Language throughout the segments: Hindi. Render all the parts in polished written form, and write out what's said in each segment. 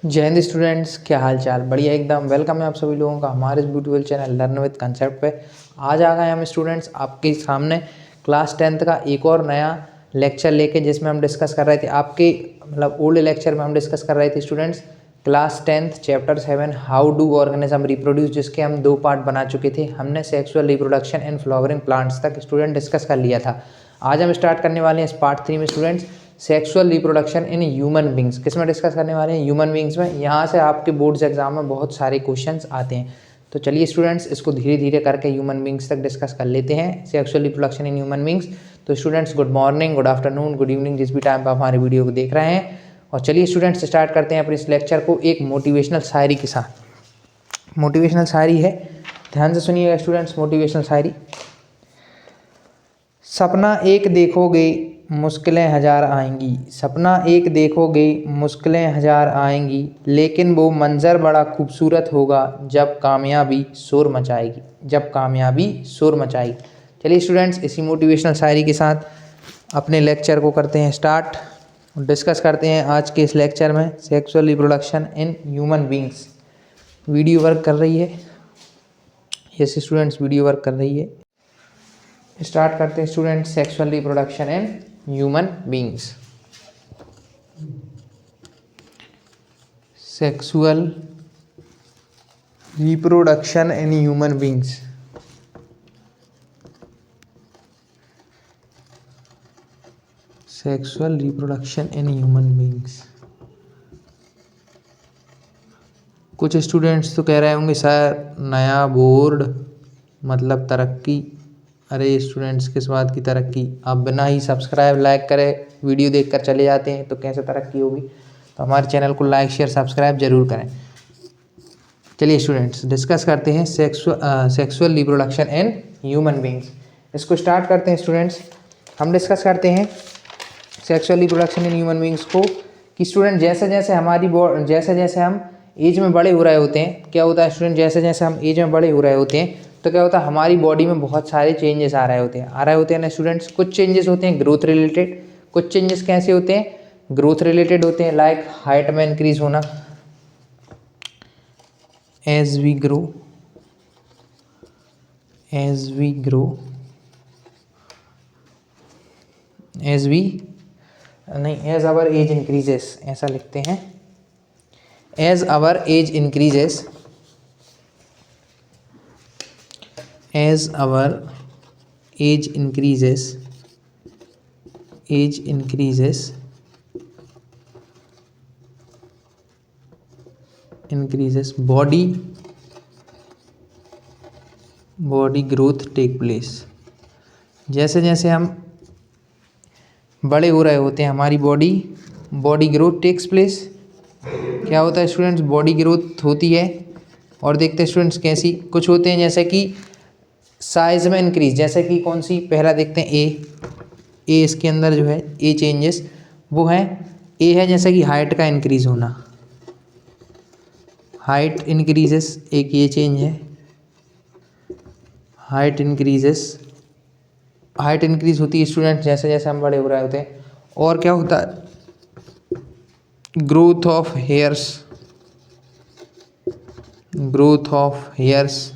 जय हिंद स्टूडेंट्स, क्या हाल चाल। बढ़िया एकदम। वेलकम है आप सभी लोगों का हमारे इस beautiful channel learn with concept पे। आज आ गए हम स्टूडेंट्स आपके सामने क्लास 10th का एक और नया लेक्चर लेके, जिसमें हम डिस्कस कर रहे थे आपके ओल्ड लेक्चर में हम डिस्कस कर रहे थे students class 10th chapter 7 how do organism reproduce, जिसके हम 2 पार्ट बना चुके थे। हमने sexual reproduction and flowering plants तक स्टूडेंट डिस्कस कर लिया था। आज हम स्टार्ट करने वाले हैं इस पार्ट 3 में students sexual reproduction in human beings. किस में डिस्कस करने वाले हैं? ह्यूमन बींग्स में। यहाँ से आपके बोर्ड्स एग्जाम में बहुत सारे क्वेश्चंस आते हैं, तो चलिए स्टूडेंट्स इसको धीरे धीरे करके ह्यूमन बींग्स तक डिस्कस कर लेते हैं, sexual reproduction in human beings. तो students good morning, good afternoon, good evening, जिस भी टाइम पर हमारे वीडियो को देख रहे हैं। और चलिए स्टूडेंट्स स्टार्ट करते हैं अपने इस लेक्चर को एक मोटिवेशनल शायरी के साथ। मोटिवेशनल शायरी है, ध्यान से सुनिएगा स्टूडेंट्स। मोटिवेशनल शायरी। सपना एक देखोगे मुश्किलें हजार आएंगी, सपना एक देखोगे मुश्किलें हजार आएंगी, लेकिन वो मंजर बड़ा खूबसूरत होगा जब कामयाबी शोर मचाएगी, जब कामयाबी शोर मचाएगी। चलिए स्टूडेंट्स इसी मोटिवेशनल शायरी के साथ अपने लेक्चर को करते हैं स्टार्ट। डिस्कस करते हैं आज के इस लेक्चर में sexual reproduction in human beings. Video work कर रही है? यस स्टूडेंट्स, वीडियो वर्क कर रही है। स्टार्ट करते हैं student sexual reproduction in human beings. Sexual reproduction in human beings. Sexual reproduction in human beings. कुछ स्टूडेंट्स तो कह रहे होंगे सर नया बोर्ड मतलब तरक्की। अरे स्टूडेंट्स किस बात की तरक्की? आप बिना ही सब्सक्राइब लाइक करे वीडियो देखकर चले जाते हैं तो कैसे तरक्की होगी? तो हमारे चैनल को लाइक शेयर सब्सक्राइब जरूर करें। चलिए स्टूडेंट्स डिस्कस करते हैं sexual reproduction in human beings. इसको स्टार्ट करते हैं स्टूडेंट्स। हम डिस्कस करते हैं sexual reproduction in human beings को कि स्टूडेंट जैसे जैसे हम एज में बड़े हो रहे होते हैं, क्या होता है स्टूडेंट, जैसे जैसे हम एज में बड़े हो रहे होते हैं तो क्या होता है हमारी बॉडी में बहुत सारे चेंजेस आ रहे होते हैं ना स्टूडेंट्स। कुछ चेंजेस होते हैं ग्रोथ रिलेटेड, कुछ चेंजेस कैसे होते हैं? ग्रोथ रिलेटेड होते हैं, लाइक हाइट में इंक्रीज होना as we grow as our age increases, ऐसा लिखते हैं। As our age increases, as our age increases body growth take place। जैसे जैसे हम बड़े हो रहे होते हैं हमारी बॉडी ग्रोथ टेक्स प्लेस। क्या होता है स्टूडेंट्स? बॉडी ग्रोथ होती है। और देखते हैं स्टूडेंट्स कैसी कुछ होते हैं, जैसे कि साइज में इंक्रीज, जैसे कि कौन सी? पहला देखते हैं ए इसके अंदर जो है ए चेंजेस वो है ए है, जैसे कि हाइट का इंक्रीज होना, हाइट इंक्रीजेस, एक ये चेंज है। हाइट इंक्रीज होती है स्टूडेंट जैसे जैसे हम बड़े हो रहे होते हैं। और क्या होता है? ग्रोथ ऑफ हेयर्स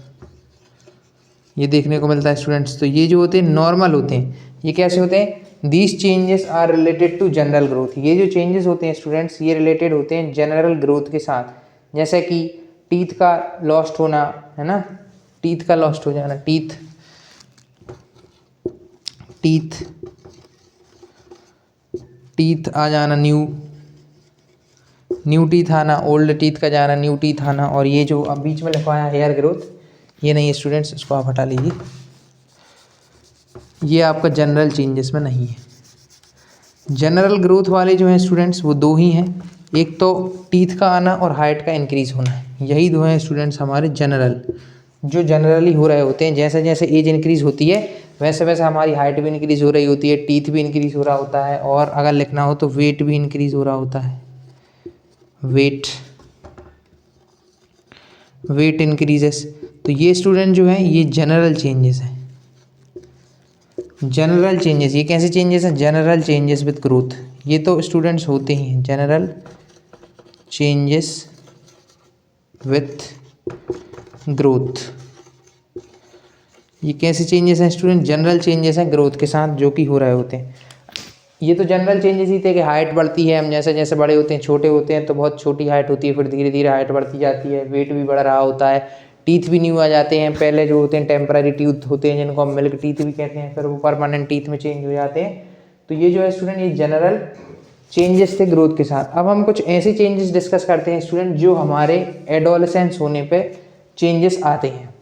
ये देखने को मिलता है स्टूडेंट्स। तो ये जो होते हैं नॉर्मल होते हैं। ये कैसे होते हैं? These changes are related to general growth. ये जो चेंजेस होते हैं स्टूडेंट्स ये रिलेटेड होते हैं जनरल ग्रोथ के साथ। जैसे कि टीथ का लॉस्ट होना, है ना, टीथ का लॉस्ट हो जाना, टीथ आ जाना, न्यू टीथ आना, ओल्ड टीथ का जाना, न्यू टीथ आना। और ये जो अब बीच में लिखा है हेयर ग्रोथ, ये नहीं है स्टूडेंट्स, इसको आप हटा लीजिए। ये आपका जनरल चेंजेस में नहीं है। जनरल ग्रोथ वाले जो हैं स्टूडेंट्स वो दो ही हैं, एक तो टीथ का आना और हाइट का इंक्रीज होना है। यही दो हैं स्टूडेंट्स हमारे जनरल, जो जनरली हो रहे होते हैं। जैसे जैसे एज इंक्रीज होती है वैसे वैसे हमारी हाइट भी इंक्रीज हो रही होती है, टीथ भी इंक्रीज हो रहा होता है, और अगर लिखना हो तो वेट भी इंक्रीज हो रहा होता है। Weight increases. तो ये स्टूडेंट जो है ये जनरल चेंजेस हैं। जनरल चेंजेस ये कैसे चेंजेस हैं? General changes with growth. ये तो स्टूडेंट्स होते ही हैं जनरल चेंजेस विथ ग्रोथ। ये कैसे चेंजेस हैं स्टूडेंट? जनरल चेंजेस हैं ग्रोथ के साथ जो कि हो रहे होते हैं। ये तो जनरल चेंजेस ही थे कि हाइट बढ़ती है, हम जैसे जैसे बड़े होते हैं, छोटे होते हैं तो बहुत छोटी हाइट होती है, फिर धीरे धीरे हाइट बढ़ती जाती है, वेट भी बढ़ रहा होता है, टीथ भी न्यू आ जाते हैं। पहले जो होते हैं टेम्पररी टीथ होते हैं जिनको हम मिल्क टीथ भी कहते हैं, फिर वो परमानेंट टीथ में चेंज हो जाते हैं। तो ये जो है स्टूडेंट, ये जनरल चेंजेस थे ग्रोथ के साथ। अब हम कुछ ऐसे चेंजेस डिस्कस करते हैं स्टूडेंट जो हमारे एडोलेसेंस होने पे चेंजेस आते हैं,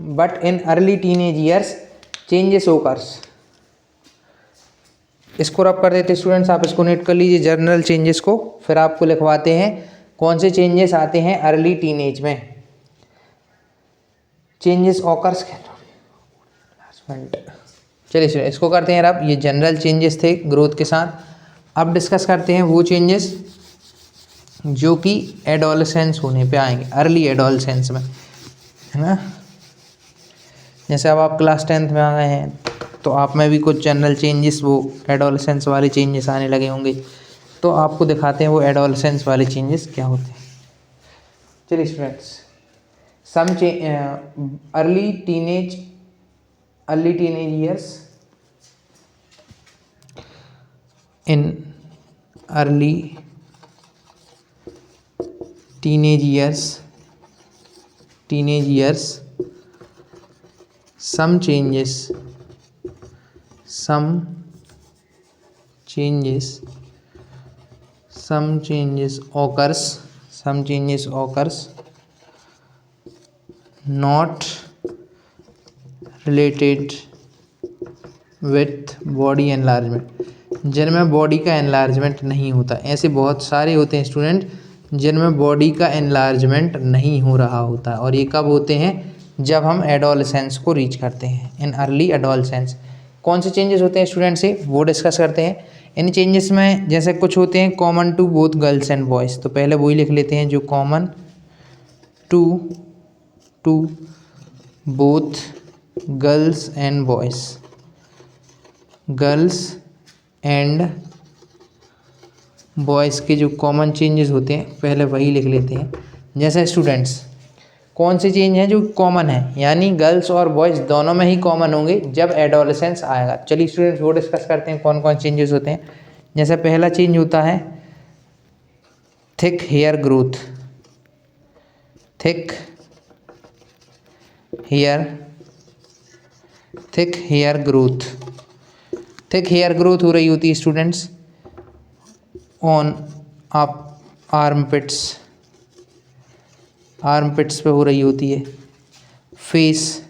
but in early teenage years changes occurs. इसको रब कर देते स्टूडेंट्स, आप इसको नोट कर लीजिए जनरल चेंजेस को, फिर आपको लिखवाते हैं कौन से चेंजेस आते हैं अर्ली टीनेज में। चेंजेस ऑकर्स, चलिए स्टूडेंट इसको करते हैं रब। ये जनरल चेंजेस थे ग्रोथ के साथ। अब डिस्कस करते हैं वो चेंजेस जो कि एडोलेसेंस होने पे आएंगे, अर्ली एडोलेसेंस में, है ना। जैसे अब आप क्लास 10th में आ गए हैं तो आप में भी कुछ जनरल चेंजेस, वो एडोलेसेंस वाले चेंजेस आने लगे होंगे, तो आपको दिखाते हैं वो एडोलेसेंस वाले चेंजेस क्या होते हैं। चलिए students, some early teenage years, in early teenage years some changes occurs not related with body enlargement, जिनमें बॉडी का एनलार्जमेंट नहीं होता। ऐसे बहुत सारे होते हैं स्टूडेंट जिनमें बॉडी का एनलार्जमेंट नहीं हो रहा होता, और ये कब होते हैं? जब हम एडोलेसेंस को रीच करते हैं, इन अर्ली एडोलेसेंस। कौन से चेंजेस होते हैं स्टूडेंट से वो डिस्कस करते हैं। इन चेंजेस में जैसे कुछ होते हैं common to both girls and boys, तो पहले वही लिख लेते हैं जो common to both girls and boys, girls and boys के जो कॉमन चेंजेस होते हैं पहले वही लिख लेते हैं। जैसे स्टूडेंट्स कौन से चेंज हैं जो कॉमन है, यानी गर्ल्स और बॉयज़ दोनों में ही कॉमन होंगे जब एडोलेसेंस आएगा। चलिए स्टूडेंट्स वो डिस्कस करते हैं कौन कौन चेंजेस होते हैं। जैसे पहला चेंज होता है thick hair growth, thick hair growth हो रही होती है स्टूडेंट्स ऑन आप आर्मपिट्स पे हो रही होती है। फेस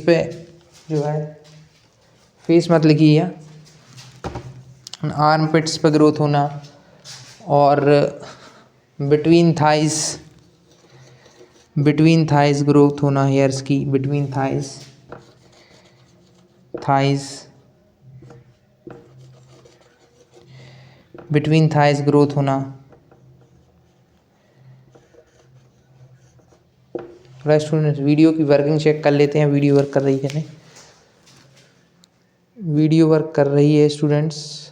पे जो है, फेस मत लिखिए, आर्मपिट्स पे ग्रोथ होना, और बिटवीन थाइज ग्रोथ होना हेयर्स की, बिटवीन थाइज ग्रोथ होना। थोड़ा स्टूडेंट्स वीडियो की वर्किंग चेक कर लेते हैं, वीडियो वर्क कर रही है नहीं, वीडियो वर्क कर रही है स्टूडेंट्स।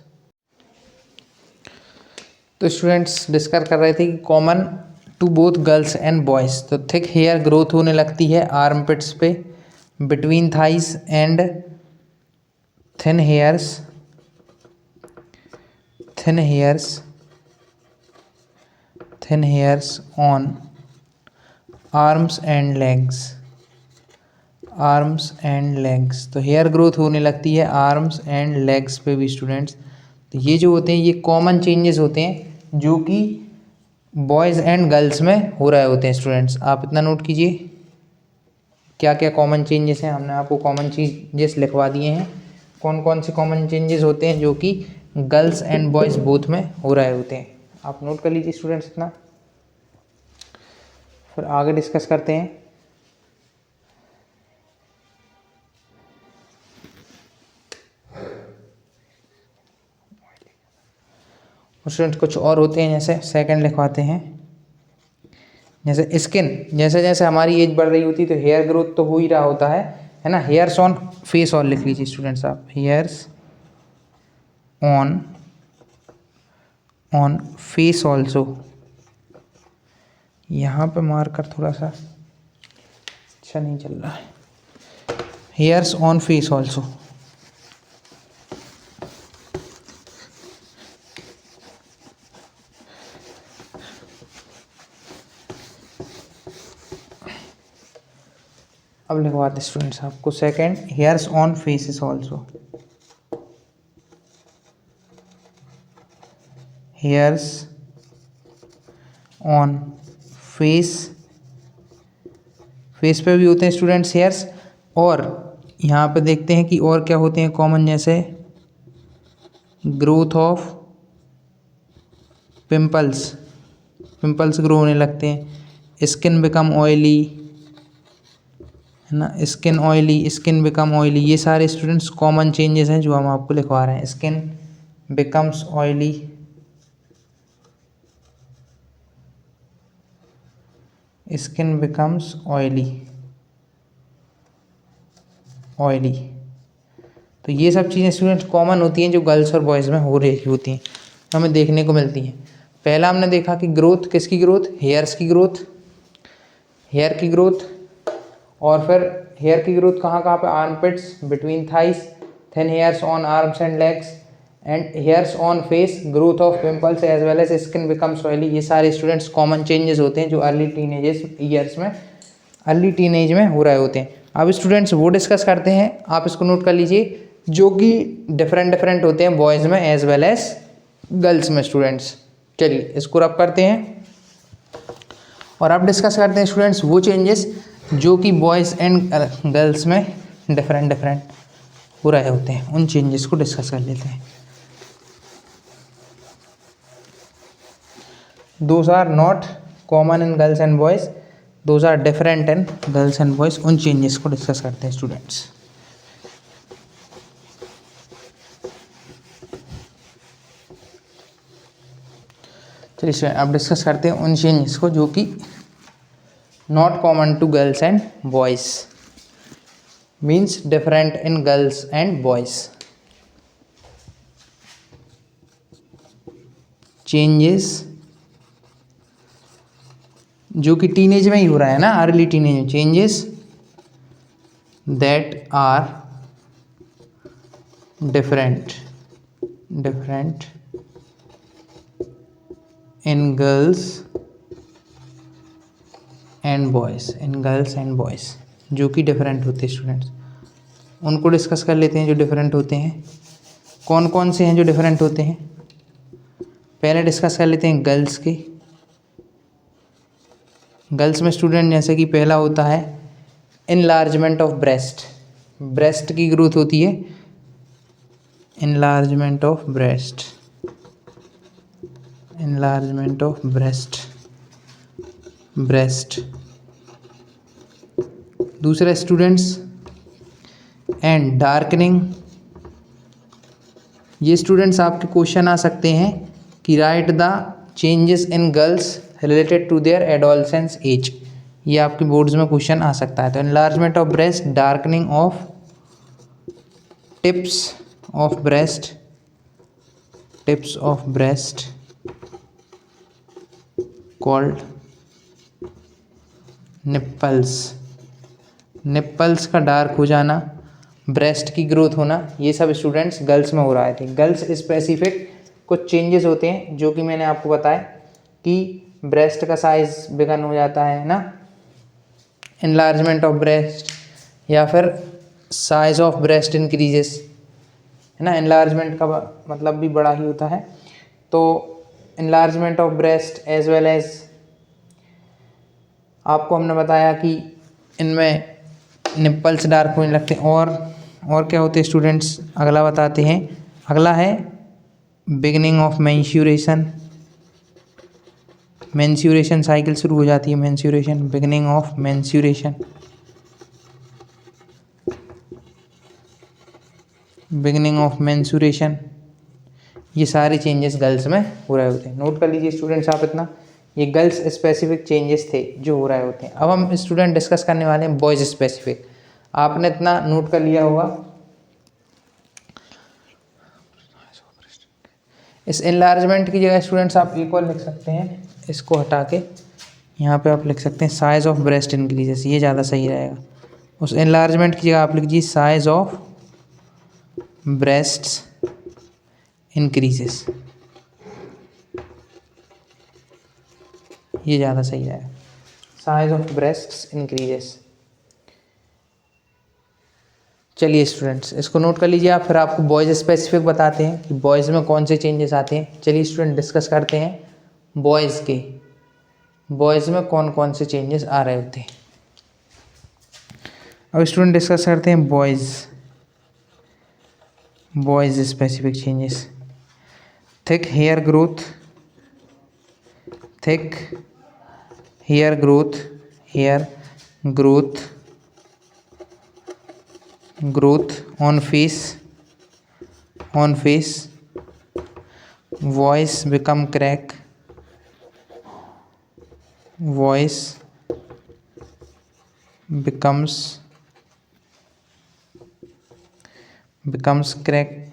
तो स्टूडेंट्स डिस्कस कर रहे थे कि common to both girls and boys, तो थिक हेयर ग्रोथ होने लगती है आर्मपिट्स पे, between thighs and thin hairs on arms and legs. तो हेयर ग्रोथ होने लगती है आर्म्स एंड लेग्स पे भी स्टूडेंट्स। तो ये जो होते हैं ये कॉमन चेंजेस होते हैं जो कि बॉयज़ एंड गर्ल्स में हो रहे होते हैं स्टूडेंट्स। आप इतना नोट कीजिए क्या क्या कॉमन चेंजेस हैं, हमने आपको कॉमन चेंजेस लिखवा दिए हैं। कौन कौन से कॉमन चेंजेस होते हैं जो कि गर्ल्स एंड बॉयज़ बोथ में हो रहे होते हैं, आप नोट कर लीजिए स्टूडेंट्स इतना, फिर आगे डिस्कस करते हैं। स्टूडेंट्स कुछ और होते हैं, जैसे सेकंड लिखवाते हैं। जैसे स्किन, जैसे जैसे हमारी एज बढ़ रही होती है तो हेयर ग्रोथ तो हो ही रहा होता है ना। हेयर्स ऑन फेस, और लिख लीजिए स्टूडेंट्स आप, hairs on on face also, यहाँ पे मार्कर थोड़ा सा अच्छा नहीं चल रहा है, हेयर्स ऑन फेस ऑल्सो। अब लिखवाते स्टूडेंट्स आपको second, hairs on faces also, hairs on face, face पे भी होते हैं स्टूडेंट्स हेयर्स, और यहाँ पे देखते हैं कि और क्या होते हैं कॉमन, जैसे growth of pimples, pimples grow होने लगते हैं, स्किन बिकम ऑयली, है ना, skin oily, skin become oily, ये सारे स्टूडेंट्स कॉमन चेंजेस हैं जो हम आपको लिखवा रहे हैं। Skin becomes oily, skin becomes oily, oily, तो ये सब चीज़ें स्टूडेंट्स कॉमन होती हैं जो गर्ल्स और बॉयज़ में हो रही होती हैं, हमें देखने को मिलती हैं। पहला हमने देखा कि ग्रोथ, किसकी ग्रोथ, हेयर्स की ग्रोथ, हेयर की ग्रोथ, और फिर हेयर की ग्रोथ कहाँ कहाँ पे, armpits, between thighs, thin hairs on arms and legs, and hairs on face, growth of pimples as well as skin becomes oily, ये सारे स्टूडेंट्स कॉमन चेंजेस होते हैं जो अर्ली टीनेज ईयर्स में, अर्ली टीनेज में हो रहे होते हैं। अब स्टूडेंट्स वो डिस्कस करते हैं, आप इसको नोट कर लीजिए, जो कि डिफरेंट डिफरेंट होते हैं बॉयज़ में एज वेल एज गर्ल्स में स्टूडेंट्स। चलिए इसको रब करते हैं और अब डिस्कस करते हैं स्टूडेंट्स वो चेंजेस जो कि बॉयज़ एंड गर्ल्स में डिफरेंट डिफरेंट हो रहे होते हैं, उन चेंजेस को डिस्कस कर लेते हैं। Those are not common in girls and boys, those are different in girls and boys, उन चेंजेस को डिस्कस करते हैं स्टूडेंट्स। चलिए अब डिस्कस करते हैं उन चेंजेस को जो कि not common to girls and boys, means different in girls and boys. Changes जो कि टीनेज में ही हो रहा है ना, अर्ली टीनेज में, changes that are different in girls and boys, in girls and boys, जो कि डिफरेंट होते हैं स्टूडेंट्स, उनको डिस्कस कर लेते हैं जो डिफरेंट होते हैं। कौन कौन से हैं जो डिफरेंट होते हैं, पहले डिस्कस कर लेते हैं गर्ल्स के। गर्ल्स में स्टूडेंट जैसे कि पहला होता है इनलार्जमेंट ऑफ ब्रेस्ट, ब्रेस्ट की ग्रोथ होती है, enlargement of breast, enlargement of breast, breast. दूसरा स्टूडेंट्स एंड डार्कनिंग, ये स्टूडेंट्स आपके क्वेश्चन आ सकते हैं कि write the changes in girls related to their adolescence age, ये आपके बोर्ड्स में क्वेश्चन आ सकता है। तो enlargement of breast, darkening of tips of breast, tips of breast called nipples, nipples का डार्क हो जाना, ब्रेस्ट की ग्रोथ होना, ये सब स्टूडेंट्स गर्ल्स में हो रहा है। गर्ल्स स्पेसिफिक कुछ चेंजेस होते हैं जो कि मैंने आपको बताया कि ब्रेस्ट का साइज बिगन हो जाता है ना, एनलार्जमेंट ऑफ ब्रेस्ट, या फिर साइज ऑफ ब्रेस्ट इंक्रीजेस, है ना, एनलार्जमेंट का मतलब भी बड़ा ही होता है। तो enlargement of breast as well as आपको हमने बताया कि इनमें निप्पल्स डार्क होने लगते हैं। और क्या होते हैं स्टूडेंट्स, अगला बताते हैं। अगला है beginning of menstruation, menstruation cycle शुरू हो जाती है, menstruation, beginning of menstruation, beginning of menstruation, ये सारे चेंजेस गर्ल्स में हो रहे होते हैं। नोट कर लीजिए स्टूडेंट्स आप इतना, ये गर्ल्स स्पेसिफिक चेंजेस थे जो हो रहे होते हैं। अब हम स्टूडेंट डिस्कस करने वाले हैं बॉयज़ स्पेसिफिक। आपने इतना नोट कर लिया होगा, इस एनलार्जमेंट की जगह स्टूडेंट्स आप एक और लिख सकते हैं, इसको हटा के यहाँ पे आप लिख सकते हैं साइज ऑफ ब्रेस्ट इंक्रीजेस, ये ज़्यादा सही रहेगा। उस एनलार्जमेंट की जगह आप लिख दीजिए साइज ऑफ ब्रेस्ट्स इंक्रीजेस, ये ज़्यादा सही रहेगा, साइज ऑफ ब्रेस्ट्स इंक्रीजेस। चलिए स्टूडेंट्स इसको नोट कर लीजिए आप, फिर आपको बॉयज़ स्पेसिफिक बताते हैं कि बॉयज़ में कौन से चेंजेस आते हैं। चलिए स्टूडेंट डिस्कस करते हैं बॉयज़ के, बॉयज़ में कौन कौन से चेंजेस आ रहे होते हैं। अब स्टूडेंट डिस्कस करते हैं boys specific changes. Thick hair growth, thick hair growth, hair growth on face, voice become crack, voice becomes crack,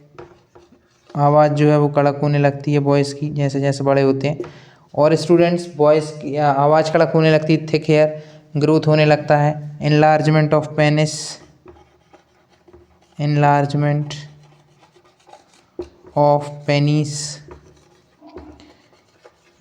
आवाज़ जो है वो कड़क होने लगती है बॉयज़ की जैसे जैसे बड़े होते हैं। और स्टूडेंट्स बॉयज़ की आवाज़ कड़क होने लगती है, थिक हेयर ग्रोथ होने लगता है, enlargement of penis, enlargement of penis,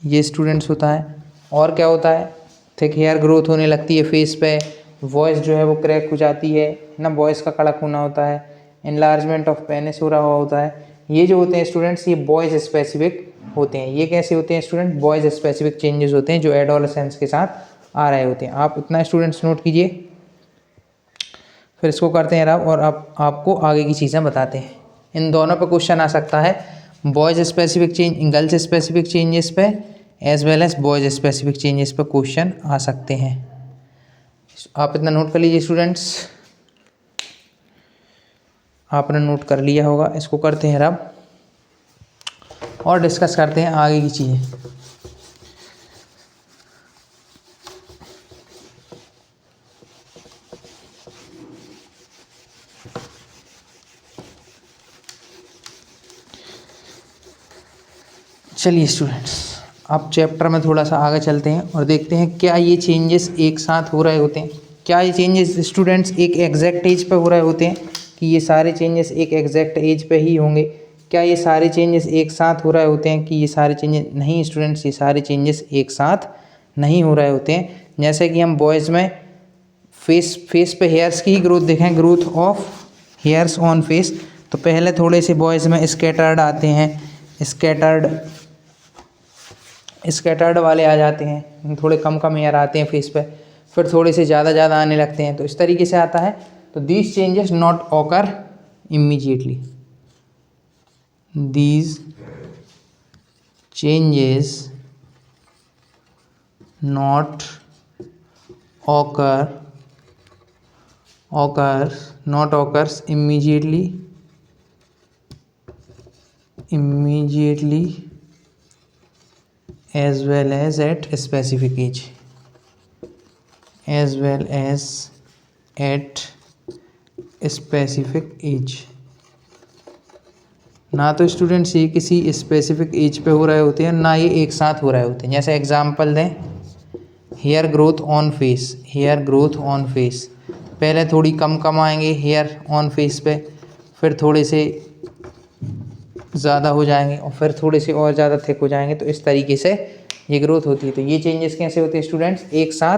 ये स्टूडेंट्स होता है। और क्या होता है, थिक हेयर ग्रोथ होने लगती है फेस पे, वॉइस जो है वो क्रैक हो जाती है ना, वॉइस का कड़क होना होता है, एनलार्जमेंट ऑफ पेनिस हो रहा होता है। ये जो होते हैं स्टूडेंट्स ये बॉयज़ स्पेसिफिक होते हैं। ये कैसे होते हैं स्टूडेंट, बॉयज़ स्पेसिफिक चेंजेस होते हैं जो एडोलेसेंस के साथ आ रहे होते हैं। आप इतना स्टूडेंट्स नोट कीजिए, फिर इसको करते हैं रब और आपको आगे की चीज़ें बताते हैं। इन दोनों पे क्वेश्चन आ सकता है, boys specific change, girls specific changes पे as well as boys specific changes पे क्वेश्चन आ सकते हैं। आप इतना नोट कर लीजिए स्टूडेंट्स, आपने नोट कर लिया होगा। इसको करते हैं रब और डिस्कस करते हैं आगे की चीज़ें। चलिए स्टूडेंट्स अब चैप्टर में थोड़ा सा आगे चलते हैं और देखते हैं क्या ये चेंजेस एक साथ हो रहे होते हैं, क्या ये चेंजेस स्टूडेंट्स एक एग्जैक्ट एज पे हो रहे होते हैं कि ये सारे चेंजेस एक एग्जैक्ट एज पे ही होंगे, क्या ये सारे चेंजेस एक साथ हो रहे होते हैं कि ये सारे चेंजेस नहीं स्टूडेंट्स, ये सारे चेंजेस एक साथ नहीं हो रहे होते हैं। जैसे कि हम बॉयज़ में फेस पे हेयर्स की ग्रोथ देखें, growth of hairs on face, तो पहले थोड़े से बॉयज़ में स्कैटर्ड आते हैं, स्कैटर्ड वाले आ जाते हैं, थोड़े कम कम हेयर आते हैं फेस पे, फिर थोड़े से ज़्यादा आने लगते हैं, तो इस तरीके से आता है। तो these changes not occur immediately, these changes not occurs immediately as well as at specific age, ना तो स्टूडेंट्स ये किसी स्पेसिफिक एज पे हो रहे होते हैं, ना ये एक साथ हो रहे होते हैं। जैसे एग्जांपल दें, हेयर ग्रोथ ऑन फेस, पहले थोड़ी कम आएंगे हेयर ऑन फेस पे, फिर थोड़े से ज़्यादा हो जाएंगे और फिर थोड़े से और ज़्यादा थिक हो जाएंगे, तो इस तरीके से ये ग्रोथ होती है। तो ये चेंजेस कैसे होते हैं स्टूडेंट्स, एक साथ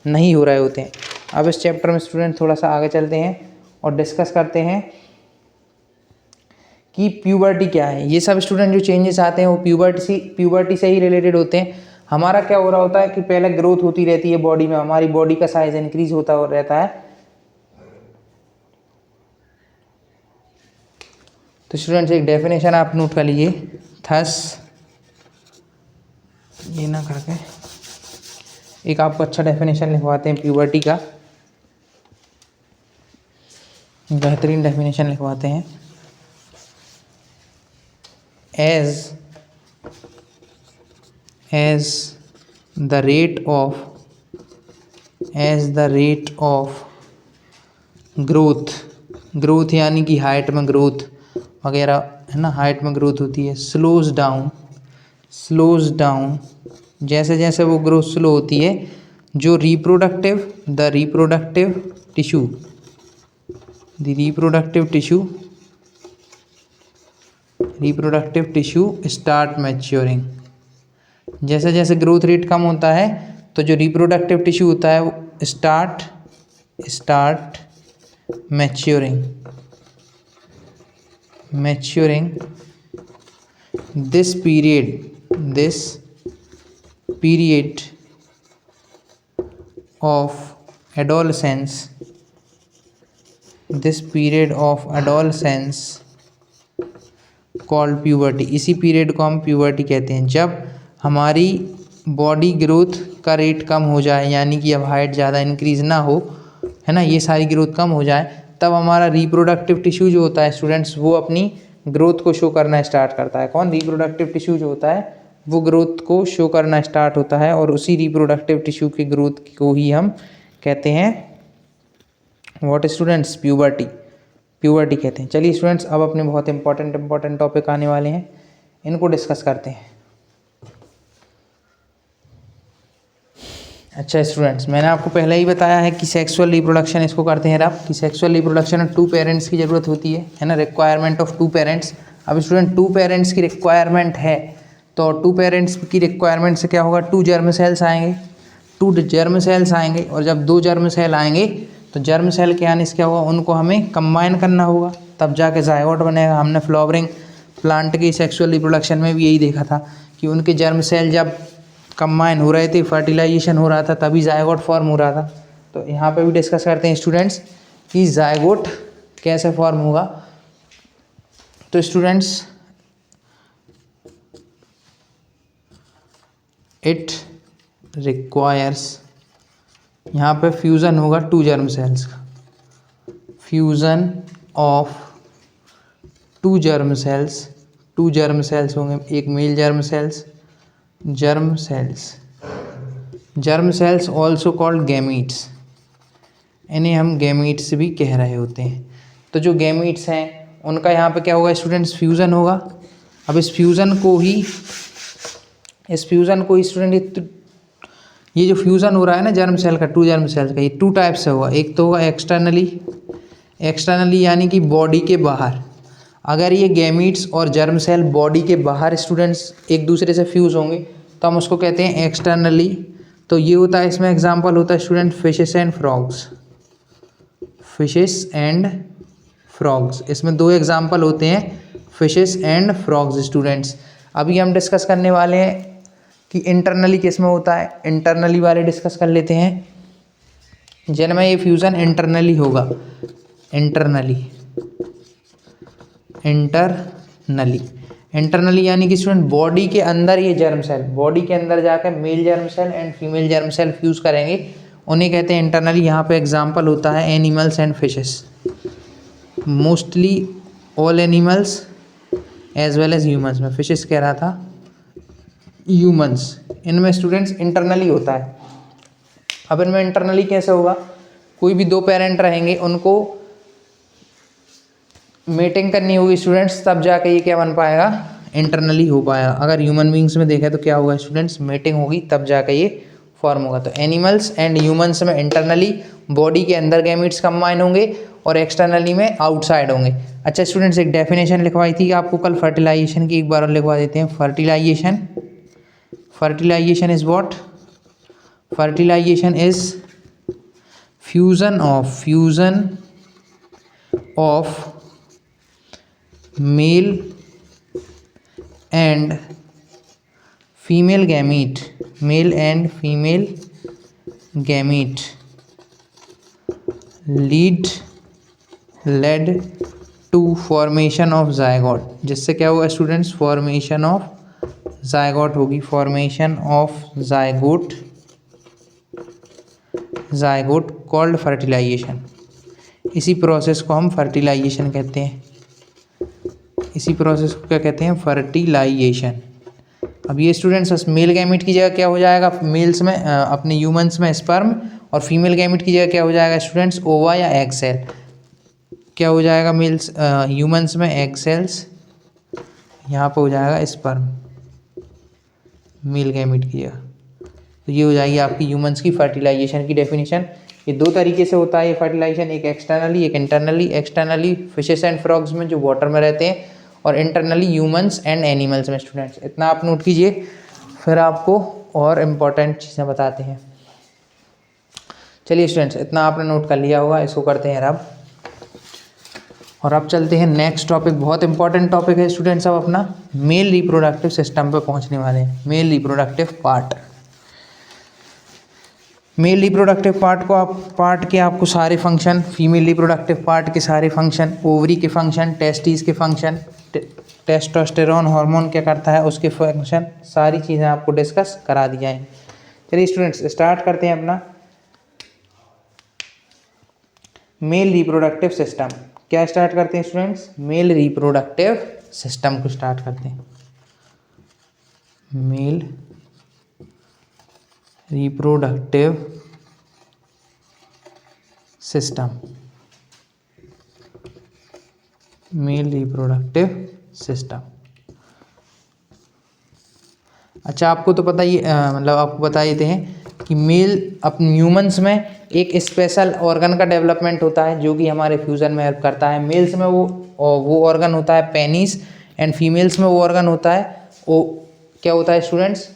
नहीं हो रहे होते हैं। अब इस चैप्टर में स्टूडेंट थोड़ा सा आगे चलते हैं और डिस्कस करते हैं कि प्यूबर्टी क्या है। ये सब स्टूडेंट जो चेंजेस आते हैं वो प्यूबर्टी से ही रिलेटेड होते हैं। हमारा क्या हो रहा होता है कि पहले ग्रोथ होती रहती है बॉडी में, हमारी बॉडी का साइज इंक्रीज होता रहता है। तो स्टूडेंट्स एक डेफिनेशन आप नोट कर लीजिए, थस, ये ना करके एक आपको अच्छा डेफिनेशन लिखवाते हैं प्यूबर्टी का, बेहतरीन डेफिनेशन लिखवाते हैं। as the rate of growth यानी कि हाइट में ग्रोथ वगैरह है ना, हाइट में ग्रोथ होती है। स्लोज डाउन, जैसे जैसे वो ग्रोथ स्लो होती है, जो the reproductive tissue start maturing. जैसे जैसे ग्रोथ रेट कम होता है तो जो रिप्रोडक्टिव टिश्यू होता है वो start maturing. This period of adolescence called puberty. इसी पीरियड को हम प्यूबर्टी कहते हैं। जब हमारी बॉडी ग्रोथ का रेट कम हो जाए, यानी कि अब हाइट ज़्यादा इंक्रीज़ ना हो, है ना, ये सारी ग्रोथ कम हो जाए, तब हमारा रिप्रोडक्टिव टिश्यू जो होता है स्टूडेंट्स, वो अपनी ग्रोथ को शो करना स्टार्ट करता है। कौन? रिप्रोडक्टिव टिश्यू जो होता है वो ग्रोथ को शो करना स्टार्ट होता है, और उसी रिप्रोडक्टिव टिश्यू की ग्रोथ को ही हम कहते हैं व्हाट स्टूडेंट्स? प्यूबर्टी कहते हैं। चलिए स्टूडेंट्स, अब अपने बहुत इंपॉर्टेंट टॉपिक आने वाले हैं, इनको डिस्कस करते हैं। अच्छा स्टूडेंट्स, मैंने आपको पहले ही बताया है कि सेक्सुअल रिप्रोडक्शन इसको करते हैं आप, कि सेक्सुअल रिप्रोडक्शन में 2 पेरेंट्स की ज़रूरत होती है ना, रिक्वायरमेंट ऑफ 2 पेरेंट्स। अब स्टूडेंट 2 पेरेंट्स की रिक्वायरमेंट है, तो 2 पेरेंट्स की रिक्वायरमेंट से क्या होगा? 2 जर्म सेल्स आएंगे, और जब 2 जर्म सेल आएंगे तो जर्म सेल के आने से क्या होगा? उनको हमें कंबाइन करना होगा, तब जाके जायगोट बनेगा। हमने फ्लावरिंग प्लांट की सेक्सुअल रिप्रोडक्शन में भी यही देखा था कि उनके जर्म सेल जब कंबाइन हो रहे थे, फर्टिलाइजेशन हो रहा था, तभी जायगोट फॉर्म हो रहा था। तो यहाँ पे भी डिस्कस करते हैं स्टूडेंट्स कि जायगोट कैसे फॉर्म होगा। तो स्टूडेंट्स, इट रिक्वायर्स, यहाँ पे फ्यूज़न होगा 2 जर्म सेल्स का, फ्यूज़न ऑफ 2 जर्म सेल्स होंगे, एक male germ cells also called gametes, इन्हें हम गैमीट्स भी कह रहे होते हैं। तो जो गैमीट्स हैं उनका यहाँ पे क्या होगा स्टूडेंट्स? फ्यूज़न होगा। अब इस फ्यूज़न को ही स्टूडेंट, ये जो फ्यूज़न हो रहा है ना जर्म सेल का, 2 जर्म सेल्स का, ये 2 टाइप से होगा। एक तो होगा एक्सटर्नली यानी कि बॉडी के बाहर। अगर ये गैमीट्स और जर्म सेल बॉडी के बाहर स्टूडेंट्स एक दूसरे से फ्यूज़ होंगे तो हम उसको कहते हैं एक्सटर्नली। तो ये होता है, इसमें एग्जांपल होता है स्टूडेंट फिशेस एंड फ्रॉग्स। इसमें 2 एग्जांपल होते हैं, फिशेस एंड फ्रॉग्स स्टूडेंट्स। अभी हम डिस्कस करने वाले हैं कि इंटरनली किस में होता है, इंटरनली वाले डिस्कस कर लेते हैं, जिनमें ये फ्यूज़न इंटरनली होगा। इंटरनली यानी कि स्टूडेंट बॉडी के अंदर ये जर्म सेल, बॉडी के अंदर जाकर male germ cell and female germ cell fuse करेंगे, उन्हें कहते हैं इंटरनली। यहाँ पे एग्जांपल होता है animals and fishes, mostly all animals as well as humans. में फिशेस कह रहा था, ह्यूमंस, इनमें स्टूडेंट्स इंटरनली होता है। अब इनमें इंटरनली कैसे होगा? कोई भी 2 पेरेंट रहेंगे, उनको मेटिंग करनी होगी स्टूडेंट्स, तब जाके ये क्या बन पाएगा? इंटरनली हो पाएगा। अगर ह्यूमन बींग्स में देखें तो क्या होगा स्टूडेंट्स? मेटिंग होगी, तब जाके ये फॉर्म होगा। तो एनिमल्स एंड ह्यूमंस में इंटरनली बॉडी के अंदर गैमीट्स कंबाइन होंगे और एक्सटर्नली में आउटसाइड होंगे। अच्छा स्टूडेंट्स, एक डेफिनेशन लिखवाई थी आपको कल फर्टिलाइजेशन की, एक बार और लिखवा देते हैं। Fertilization is what? Fertilization is fusion of male and female gamete led to formation of zygote. जिससे क्या होगा स्टूडेंट्स? फॉर्मेशन ऑफ जायगोट होगी, formation of zygote called fertilization. इसी प्रोसेस को हम फर्टिलाइजेशन कहते हैं। इसी प्रोसेस को क्या कहते हैं? फर्टिलाइजेशन। अब ये स्टूडेंट्स मेल गैमीट की जगह क्या हो जाएगा? मेल्स में अपने ह्यूमंस में स्पर्म, और फीमेल गैमीट की जगह क्या हो जाएगा स्टूडेंट्स? ओवा या एग सेल। क्या हो जाएगा? ह्यूमंस में एग सेल्स यहाँ पे हो जाएगा स्पर्म, मेल गैमीट की जगह। तो ये हो जाएगी आपकी ह्यूमंस की फर्टिलाइजेशन की डेफिनेशन। ये दो तरीके से होता है ये फर्टिलाइजेशन, एक एक्सटर्नली एक internally. Externally fishes and frogs में जो वाटर में रहते हैं, और इंटरनली ह्यूमंस एंड एनिमल्स में। स्टूडेंट्स इतना आप नोट कीजिए, फिर आपको और इम्पोर्टेंट चीज़ें बताते हैं। चलिए स्टूडेंट्स इतना आपने नोट कर लिया होगा, इसको करते हैं रब। और अब चलते हैं नेक्स्ट टॉपिक, बहुत इंपॉर्टेंट टॉपिक है स्टूडेंट्स। अब अपना मेल रिप्रोडक्टिव सिस्टम पे पहुंचने वाले हैं, male reproductive part. Male reproductive part के आपको सारे फंक्शन, फीमेल रिप्रोडक्टिव पार्ट के सारे फंक्शन, ओवरी के फंक्शन, टेस्टिस के फंक्शन, टेस्टोस्टेरोन हार्मोन क्या करता है उसके फंक्शन, सारी चीज़ें आपको डिस्कस करा दी जाएंगी। चलिए स्टूडेंट्स स्टार्ट करते हैं अपना मेल रिप्रोडक्टिव सिस्टम। क्या स्टार्ट करते हैं स्टूडेंट्स? मेल रिप्रोडक्टिव सिस्टम को स्टार्ट करते हैं। Male reproductive system, male reproductive system. अच्छा आपको तो पता ही मतलब आपको बता देते हैं कि मेल अपने ह्यूमंस में एक स्पेशल ऑर्गन का डेवलपमेंट होता है जो कि हमारे फ्यूजन में हेल्प करता है। मेल्स में वो ऑर्गन होता है पेनिस, एंड फीमेल्स में वो ऑर्गन होता है वो क्या होता है स्टूडेंट्स?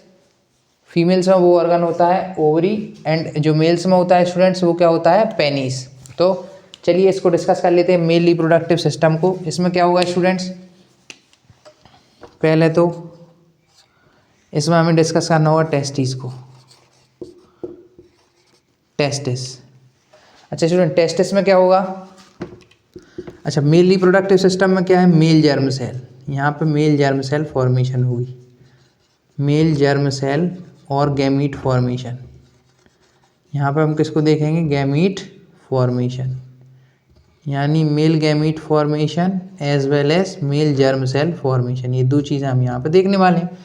फीमेल्स में वो ऑर्गन होता है ओवरी, एंड जो मेल्स में होता है स्टूडेंट्स वो क्या होता है? पेनिस। तो चलिए इसको डिस्कस कर लेते हैं मेल रिप्रोडक्टिव सिस्टम को। इसमें क्या होगा स्टूडेंट्स? पहले तो इसमें हमें डिस्कस करना होगा टेस्टिस को, टेस्टिस। अच्छा स्टूडेंट टेस्टिस में क्या होगा? अच्छा मेल रिप्रोडक्टिव सिस्टम में क्या है? मेल जर्म सेल, यहाँ पे मेल जर्म सेल फॉर्मेशन होगी, मेल जर्म सेल और गैमीट फॉर्मेशन। यहाँ पे हम किसको देखेंगे? गैमीट फॉर्मेशन, यानी male gamete formation as well as male germ cell formation. ये दो चीज़ें हम यहाँ पे देखने वाले हैं।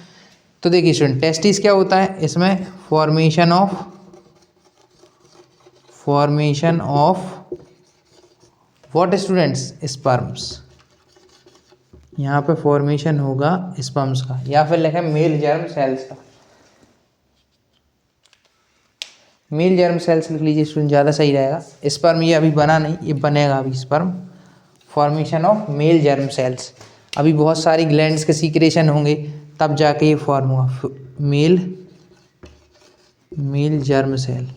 तो देखिए स्टूडेंट टेस्टिस क्या होता है? इसमें formation of what students? Sperms. यहाँ पे फॉर्मेशन होगा स्पर्म्स का, या फिर लिखें मेल जर्म सेल्स का। मेल जर्म सेल्स लिख लीजिए स्टूडेंट, ज़्यादा सही रहेगा। स्पर्म ये अभी बना नहीं, ये बनेगा अभी sperm. Formation of male germ cells, अभी बहुत सारी ग्लैंड्स के सीक्रेशन होंगे तब जाके ये फॉर्म हुआ male germ cell,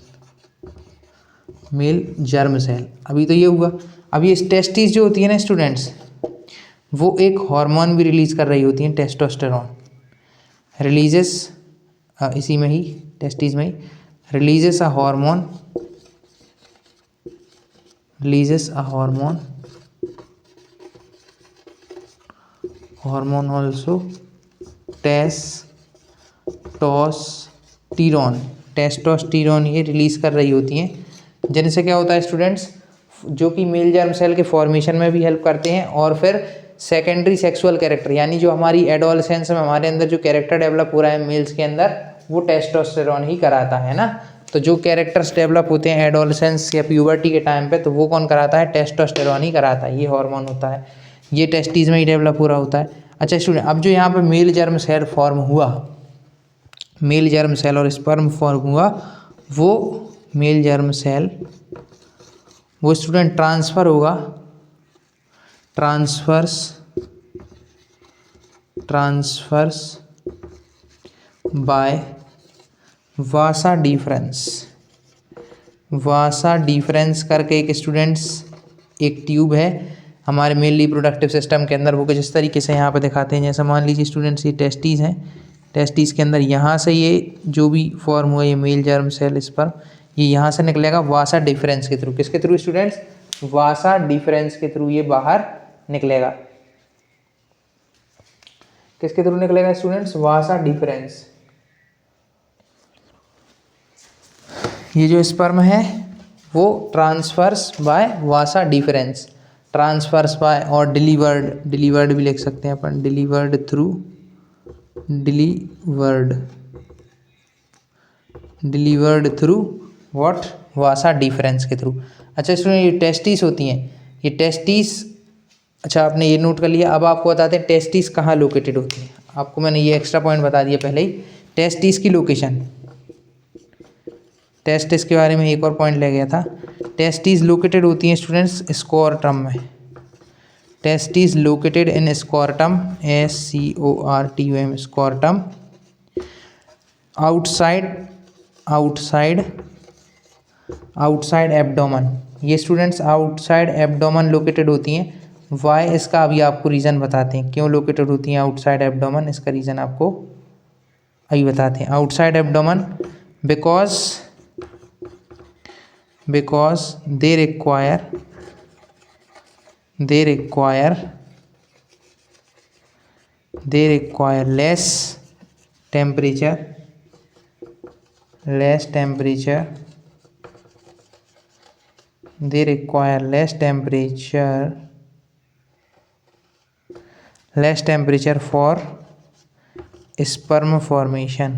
male germ cell. अभी तो ये हुआ। अभी ये टेस्टिस जो होती है ना स्टूडेंट्स, वो एक हार्मोन भी रिलीज कर रही होती है, टेस्टोस्टेरोन रिलीजेस, इसी में ही टेस्टिस में ही releases a hormone also testosterone ये रिलीज कर रही होती हैं, जिनसे क्या होता है स्टूडेंट्स? जो कि मेल जर्म सेल के फॉर्मेशन में भी हेल्प करते हैं, और फिर सेकेंडरी सेक्सुअल कैरेक्टर, यानी जो हमारी एडोलसेंस में हमारे अंदर जो कैरेक्टर डेवलप हो रहा है मेल्स के अंदर, वो टेस्टोस्टेरोन ही कराता है ना। तो जो कैरेक्टर्स डेवलप होते हैं एडोलसेंस या प्यूबर्टी के टाइम पे, तो वो कौन कराता है? टेस्टोस्टेरोन ही कराता है। ये हार्मोन होता है, ये टेस्टिस में ही डेवलप हो रहा होता है। अच्छा स्टूडेंट अब जो यहाँ पे मेल जर्म सेल फॉर्म हुआ, मेल जर्म सेल और स्पर्म फॉर्म हुआ, वो मेल जर्म सेल वो स्टूडेंट ट्रांसफ़र होगा, ट्रांसफर्स बाय वासा डिफरेंस करके एक स्टूडेंट्स एक ट्यूब है हमारे मेल रिप्रोडक्टिव सिस्टम के अंदर। वो जिस तरीके से यहाँ पे दिखाते हैं, जैसे मान लीजिए स्टूडेंट्स ये टेस्टिस हैं, टेस्टिस के अंदर यहाँ से ये जो भी फॉर्म हुआ ये मेल जर्म सेल स्पर्म, ये यहाँ से निकलेगा वासा डिफरेंस के थ्रू। किसके थ्रू स्टूडेंट्स? वासा डिफरेंस के थ्रू ये बाहर निकलेगा। किसके थ्रू निकलेगा स्टूडेंट्स? वासा डिफरेंस। ये जो स्पर्म है वो transfers by vasa deferens, transfers by और डिलीवर्ड भी लिख सकते हैं अपन, delivered through what? Vasa deferens के थ्रू। अच्छा स्टूडेंट ये टेस्टिस होती हैं, ये टेस्टिस अच्छा, आपने ये नोट कर लिया। अब आपको बताते हैं टेस्टिस कहाँ लोकेटेड होती हैं। आपको मैंने ये एक्स्ट्रा पॉइंट बता दिया पहले ही, टेस्टिस की लोकेशन। टेस्टिस के बारे में एक और पॉइंट ले गया था। टेस्टिस लोकेटेड होती हैं स्टूडेंट्स स्क्रोटम में। Testis located in scrotum, SCORTUM, scrotum, outside abdomen. ये स्टूडेंट्स आउटसाइड एब्डोमेन लोकेटेड होती हैं। वाई, इसका अभी आपको रीज़न बताते हैं क्यों लोकेटेड होती हैं आउटसाइड एब्डोमेन। इसका रीज़न आपको अभी बताते हैं। Outside abdomen because they require less temperature for sperm formation।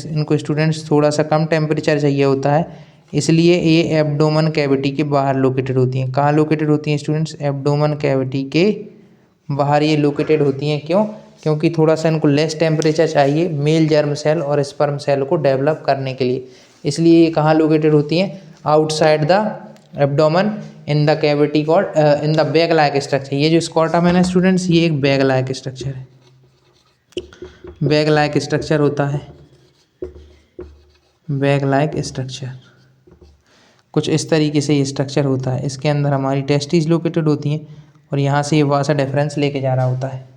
इनको स्टूडेंट्स थोड़ा सा कम टेम्परेचर चाहिए होता है, इसलिए ये एब्डोमेन कैविटी के बाहर लोकेटेड होती हैं। कहाँ लोकेटेड होती हैं स्टूडेंट्स? एब्डोमेन कैविटी के बाहर ये लोकेटेड होती हैं। क्यों? क्योंकि थोड़ा सा इनको लेस टेम्परेचर चाहिए मेल जर्म सेल और स्पर्म सेल को डेवलप करने के लिए, इसलिए ये कहाँ लोकेटेड होती हैं? Outside the abdomen in the cavity called in the bag like structure. ये जो स्क्रोटम है ना स्टूडेंट्स, ये एक बैग लाइक स्ट्रक्चर है। बैग लाइक स्ट्रक्चर होता है, बैग लाइक स्ट्रक्चर कुछ इस तरीके से ये स्ट्रक्चर होता है। इसके अंदर हमारी टेस्टिस लोकेटेड होती हैं और यहाँ से ये वासा डिफरेंस लेके जा रहा होता है।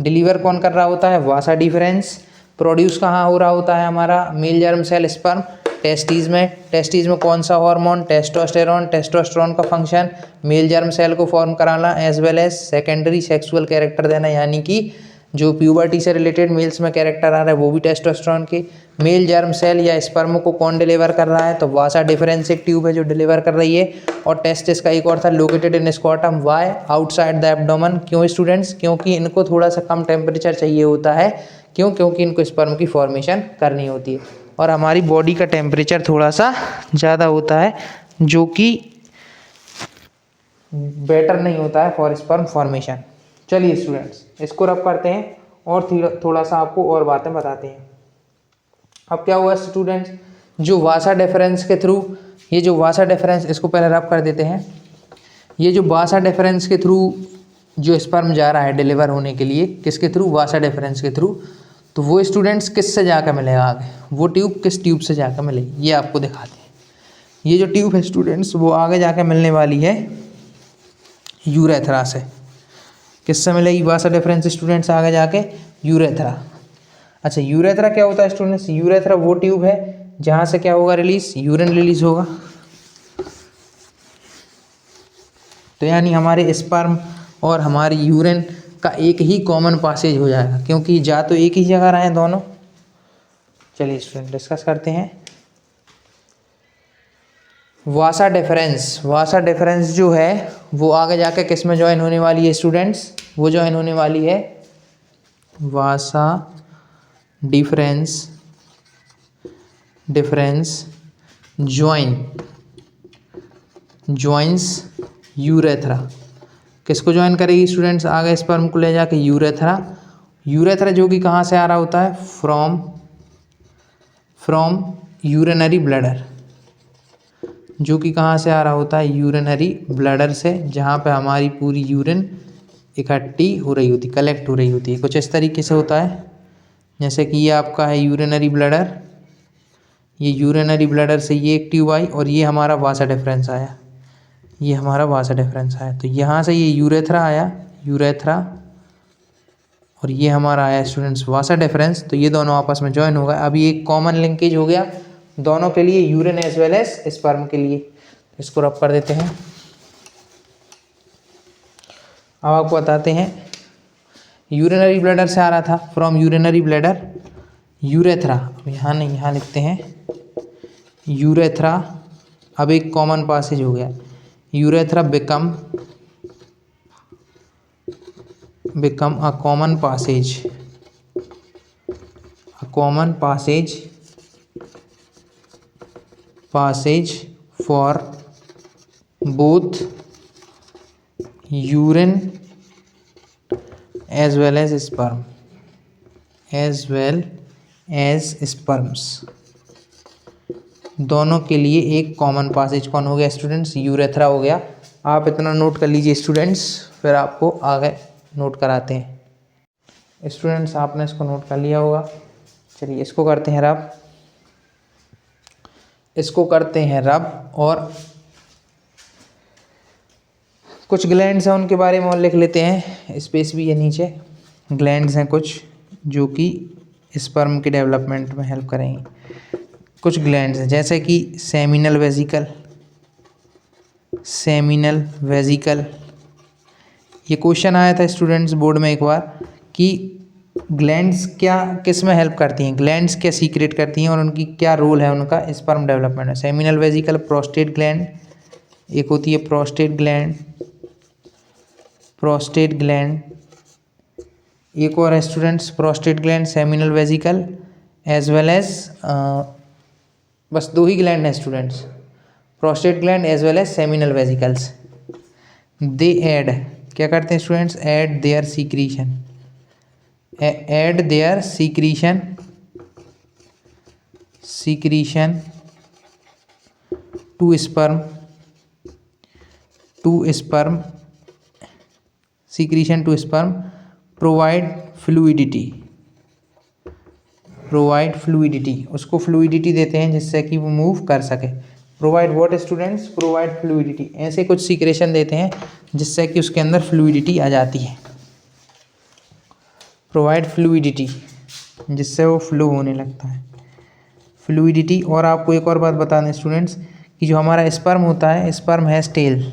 डिलीवर कौन कर रहा होता है? वासा डिफरेंस। प्रोड्यूस कहाँ हो रहा होता है हमारा? Male germ cell sperm testis में। टेस्टिस में कौन सा हार्मोन? टेस्टोस्टेरोन। टेस्टोस्टेरोन का फंक्शन मेल जर्म सेल को फॉर्म कराना as well as secondary sexual character देना, यानी कि जो प्यूबर्टी से रिलेटेड मेल्स में कैरेक्टर आ रहा है वो भी टेस्टोस्टेरोन के। मेल जर्म सेल या स्पर्म को कौन डिलीवर कर रहा है? तो वासा डिफरेंस एक ट्यूब है जो डिलीवर कर रही है। और टेस्टिस का एक और था located in scrotum. Why? Outside the abdomen. क्यों स्टूडेंट्स? क्योंकि इनको थोड़ा सा कम टेम्परेचर चाहिए होता है। क्यों? क्योंकि इनको स्पर्म की फॉर्मेशन करनी होती है और हमारी बॉडी का टेम्परेचर थोड़ा सा ज़्यादा होता है, जो कि बेटर नहीं होता है फॉर स्पर्म फॉर्मेशन। चलिए स्टूडेंट्स, इसको रब करते हैं और थोड़ा सा आपको और बातें बताते हैं। अब क्या हुआ स्टूडेंट्स, जो वासा डिफरेंस के थ्रू, ये जो वासा डिफरेंस, इसको पहले रब कर देते हैं। ये जो वासा डिफरेंस के थ्रू जो स्पर्म जा रहा है डिलीवर होने के लिए, किसके थ्रू? वासा डिफरेंस के थ्रू। तो वो स्टूडेंट्स किस से जाकर मिलेगा आगे? वो ट्यूब किस ट्यूब से जाकर मिलेगी ये आपको दिखाते हैं। ये जो ट्यूब है स्टूडेंट्स वो आगे जाकर मिलने वाली है यूरेथ्रा से। किससे मिलेगी वासा डिफरेंस स्टूडेंट्स आगे जाके? यूरेथ्रा। अच्छा, यूरेथ्रा क्या होता है स्टूडेंट्स? यूरेथ्रा वो ट्यूब है जहाँ से क्या होगा? रिलीज, यूरिन रिलीज होगा। तो यानी हमारे स्पर्म और हमारी यूरिन का एक ही कॉमन पासेज हो जाएगा, क्योंकि जा तो एक ही जगह रहे हैं दोनों। चलिए स्टूडेंट डिस्कस करते हैं वासा डिफरेंस। वासा डिफरेंस जो है वो आगे जाके किस में ज्वाइन होने वाली है स्टूडेंट्स? वो ज्वाइन होने वाली है वासा डिफरेंस ज्वाइंस यूरेथ्रा। किसको ज्वाइन करेगी स्टूडेंट्स आगे? स्पर्म को ले जाके यूरेथ्रा। यूरेथ्रा जो कि कहाँ से आ रहा होता है? From urinary bladder. जो कि कहाँ से आ रहा होता है? यूरिनरी ब्लैडर से, जहाँ पे हमारी पूरी यूरिन इकट्ठी हो रही होती, कलेक्ट हो रही होती है। कुछ इस तरीके से होता है, जैसे कि ये आपका है यूरिनरी ब्लैडर। ये यूरिनरी ब्लैडर से ये एक ट्यूब आई और ये हमारा वासा डिफरेंस आया। ये हमारा वासा डिफरेंस आया, तो यहाँ से ये यूरेथ्रा आया, यूरेथ्रा, और ये हमारा आया स्टूडेंट्स वासा डिफरेंस। तो ये दोनों आपस में ज्वाइन हो गए। अभी एक कॉमन लिंकेज हो गया दोनों के लिए, urine as well as sperm के लिए। इसको रब कर देते हैं। अब आपको बताते हैं, यूरिनरी ब्लैडर से आ रहा था, फ्रॉम यूरिनरी ब्लैडर यूरेथ्रा। यहाँ नहीं, यहाँ लिखते हैं यूरेथ्रा। अब एक कॉमन पासेज हो गया, urethra become a common passage for both urine as well as sperm, as well as sperms, दोनों के लिए एक कॉमन पासेज कौन हो गया स्टूडेंट्स? यूरेथ्रा हो गया। आप इतना नोट कर लीजिए स्टूडेंट्स, फिर आपको आगे नोट कराते हैं। स्टूडेंट्स आपने इसको नोट कर लिया होगा। चलिए इसको करते हैं रब, इसको करते हैं रब, और कुछ ग्लैंड्स हैं उनके बारे में और लिख लेते हैं। स्पेस भी है नीचे। ग्लैंड्स हैं कुछ जो कि स्पर्म के डेवलपमेंट में हेल्प करेंगे। कुछ ग्लैंड्स हैं जैसे कि सेमिनल वेजिकल, सेमिनल वेजिकल। ये क्वेश्चन आया था स्टूडेंट्स बोर्ड में एक बार कि ग्लैंड्स क्या किस में हेल्प करती हैं, ग्लैंड्स क्या सीक्रेट करती हैं और उनकी क्या रोल है उनका स्पर्म डेवलपमेंट में। सेमिनल वेजिकल, प्रोस्टेट ग्लैंड, एक होती है प्रोस्टेट ग्लैंड, प्रोस्टेट ग्लैंड, एक और है students prostate gland, seminal vesicle, as well as बस दो ही ग्लैंड हैं students, prostate gland as well as seminal vesicles. They add, क्या करते हैं students? Add their secretion, add their secretion, secretion to sperm, to sperm, secretion to sperm, provide fluidity, provide fluidity, उसको फ्लूइडिटी देते हैं जिससे कि वो मूव कर सके। Provide what students? Provide fluidity, ऐसे कुछ सीक्रेशन देते हैं जिससे कि उसके अंदर फ्लूइडिटी आ जाती है। प्रोवाइड फ्लूइडिटी, जिससे वो फ्लो होने लगता है, फ्लूइडिटी। और आपको एक और बात बता दें स्टूडेंट्स कि जो हमारा स्पर्म होता है, स्पर्म हैज़ टेल,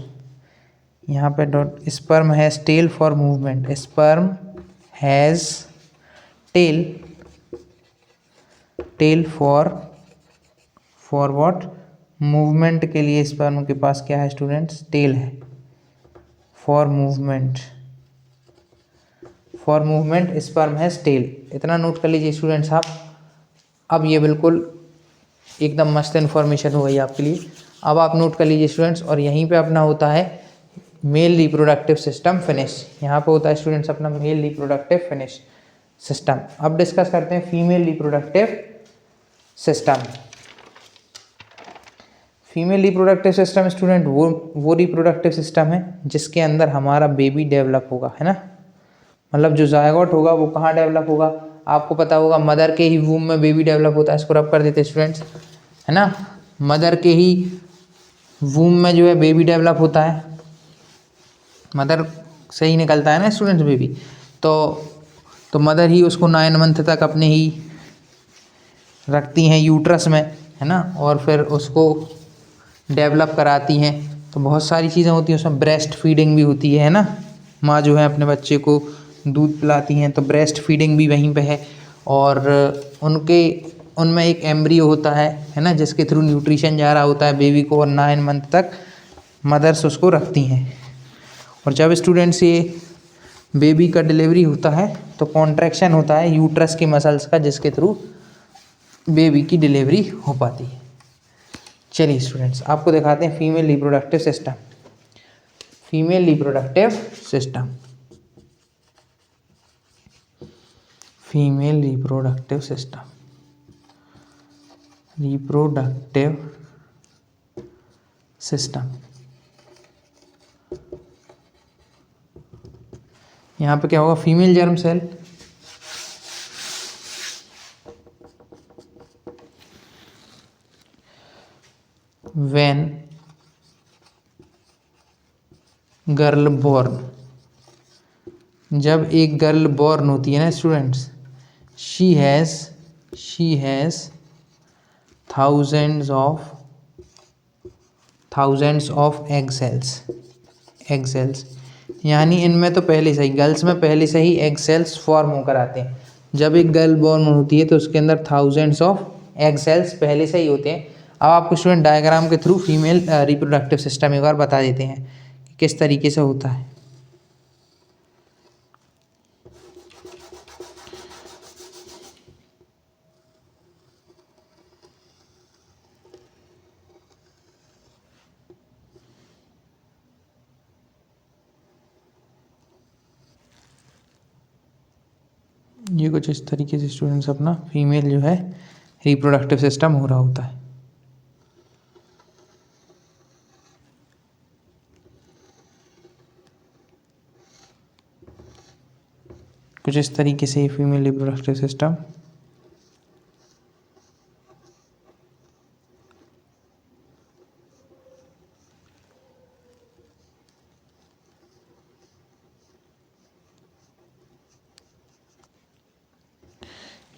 यहाँ पे dot, sperm has tail for movement, sperm has tail, tail for what? Movement के लिए स्पर्म के पास क्या है स्टूडेंट्स? टेल है, for movement, for movement sperm has tail. इतना नोट कर लीजिए स्टूडेंट्स आप। अब ये बिल्कुल एकदम मस्त इन्फॉर्मेशन हो गई आपके लिए। अब आप नोट कर लीजिए स्टूडेंट्स, और यहीं पे अपना होता है मेल रिप्रोडक्टिव सिस्टम फिनिश। यहाँ पे होता है स्टूडेंट्स अपना मेल रिप्रोडक्टिव फिनिश सिस्टम। अब डिस्कस करते हैं female reproductive system. Female reproductive system student वो रिप्रोडक्टिव सिस्टम है जिसके अंदर हमारा बेबी डेवलप होगा, है ना। मतलब जो जायगोट होगा वो कहाँ डेवलप होगा? आपको पता होगा मदर के ही वूम में बेबी डेवलप होता है। इसको रब कर देते हैं स्टूडेंट्स, है ना। मदर के ही वूम में जो है बेबी डेवलप होता है, मदर से ही निकलता है ना स्टूडेंट्स बेबी। तो मदर ही उसको 9 मंथ तक अपने ही रखती हैं यूट्रस में, है ना, और फिर उसको डेवलप कराती हैं। तो बहुत सारी चीज़ें होती हैं उसमें, ब्रेस्ट फीडिंग भी होती है ना। माँ जो है अपने बच्चे को दूध पिलाती हैं, तो ब्रेस्ट फीडिंग भी वहीं पे है। और उनमें एक एम्ब्रियो होता है ना, जिसके थ्रू न्यूट्रिशन जा रहा होता है बेबी को, और 9 मंथ तक मदर्स उसको रखती हैं। और जब स्टूडेंट्स ये बेबी का डिलीवरी होता है तो कॉन्ट्रैक्शन होता है यूट्रस के मसल्स का, जिसके थ्रू बेबी की डिलीवरी हो पाती है। चलिए स्टूडेंट्स आपको दिखाते हैं female reproductive system. Female reproductive system, female reproductive system, reproductive system. यहाँ पे क्या होगा? Female germ cell, when girl born, जब एक गर्ल बॉर्न होती है ना students, she has thousands of egg cells, यानी इनमें तो पहले से ही, गर्ल्स में पहले से ही एग सेल्स फॉर्म होकर आते हैं। जब एक गर्ल बॉर्न होती है तो उसके अंदर थाउजेंड्स ऑफ एग सेल्स पहले से ही होते हैं। अब आपको स्टूडेंट डायग्राम के थ्रू फीमेल रिप्रोडक्टिव सिस्टम एक बार बता देते हैं कि किस तरीके से होता है। ये कुछ इस तरीके से स्टूडेंट्स अपना फीमेल जो है रिप्रोडक्टिव सिस्टम हो रहा होता है। कुछ इस तरीके से फीमेल रिप्रोडक्टिव सिस्टम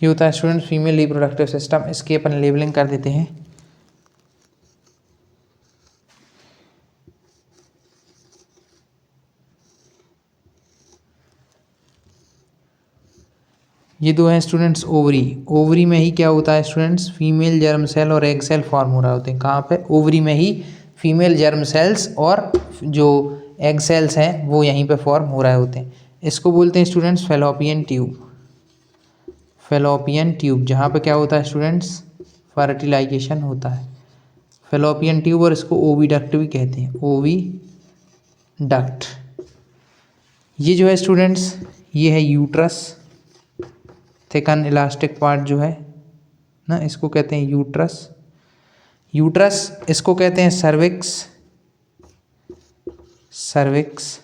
ये होता है स्टूडेंट्स फीमेल रिप्रोडक्टिव सिस्टम। इसकी अपन लेबलिंग कर देते हैं। ये दो हैं स्टूडेंट्स ओवरी। ओवरी में ही क्या होता है स्टूडेंट्स, फीमेल जर्म सेल और एग सेल फॉर्म हो रहा होते हैं। कहाँ पे? ओवरी में ही फीमेल जर्म सेल्स और जो एग सेल्स हैं वो यहीं पे फॉर्म हो रहे होते हैं। इसको बोलते हैं students fallopian tube. Fallopian tube, जहाँ पे क्या होता है स्टूडेंट्स, फर्टिलाइजेशन होता है। फेलोपियन ट्यूब, और इसको ओविडक्ट भी कहते हैं, ओविडक्ट। ये जो है स्टूडेंट्स, ये है यूट्रस, थिकन इलास्टिक पार्ट जो है ना, इसको कहते हैं यूट्रस। यूट्रस, इसको कहते हैं सर्विक्स, सर्विक्स।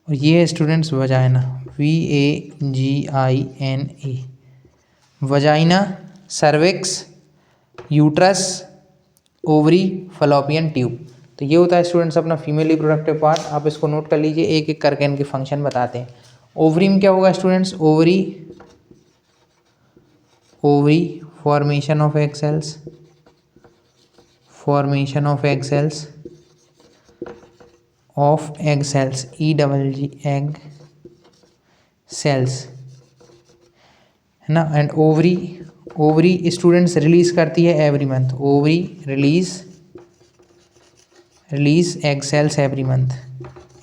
और ये है students vagina, VAGINA, vagina, cervix, uterus, ovary, Fallopian tube. तो ये होता है स्टूडेंट्स अपना फीमेल रिप्रोडक्टिव पार्ट। आप इसको नोट कर लीजिए, एक एक करके इनके फंक्शन बताते हैं। ओवरी में क्या होगा students, ovary, ovary formation of egg cells, formation of egg cells, of egg cells, EGG, egg cells, है ना। And ovary, ovary students release करती है every month. Ovary release egg cells every month,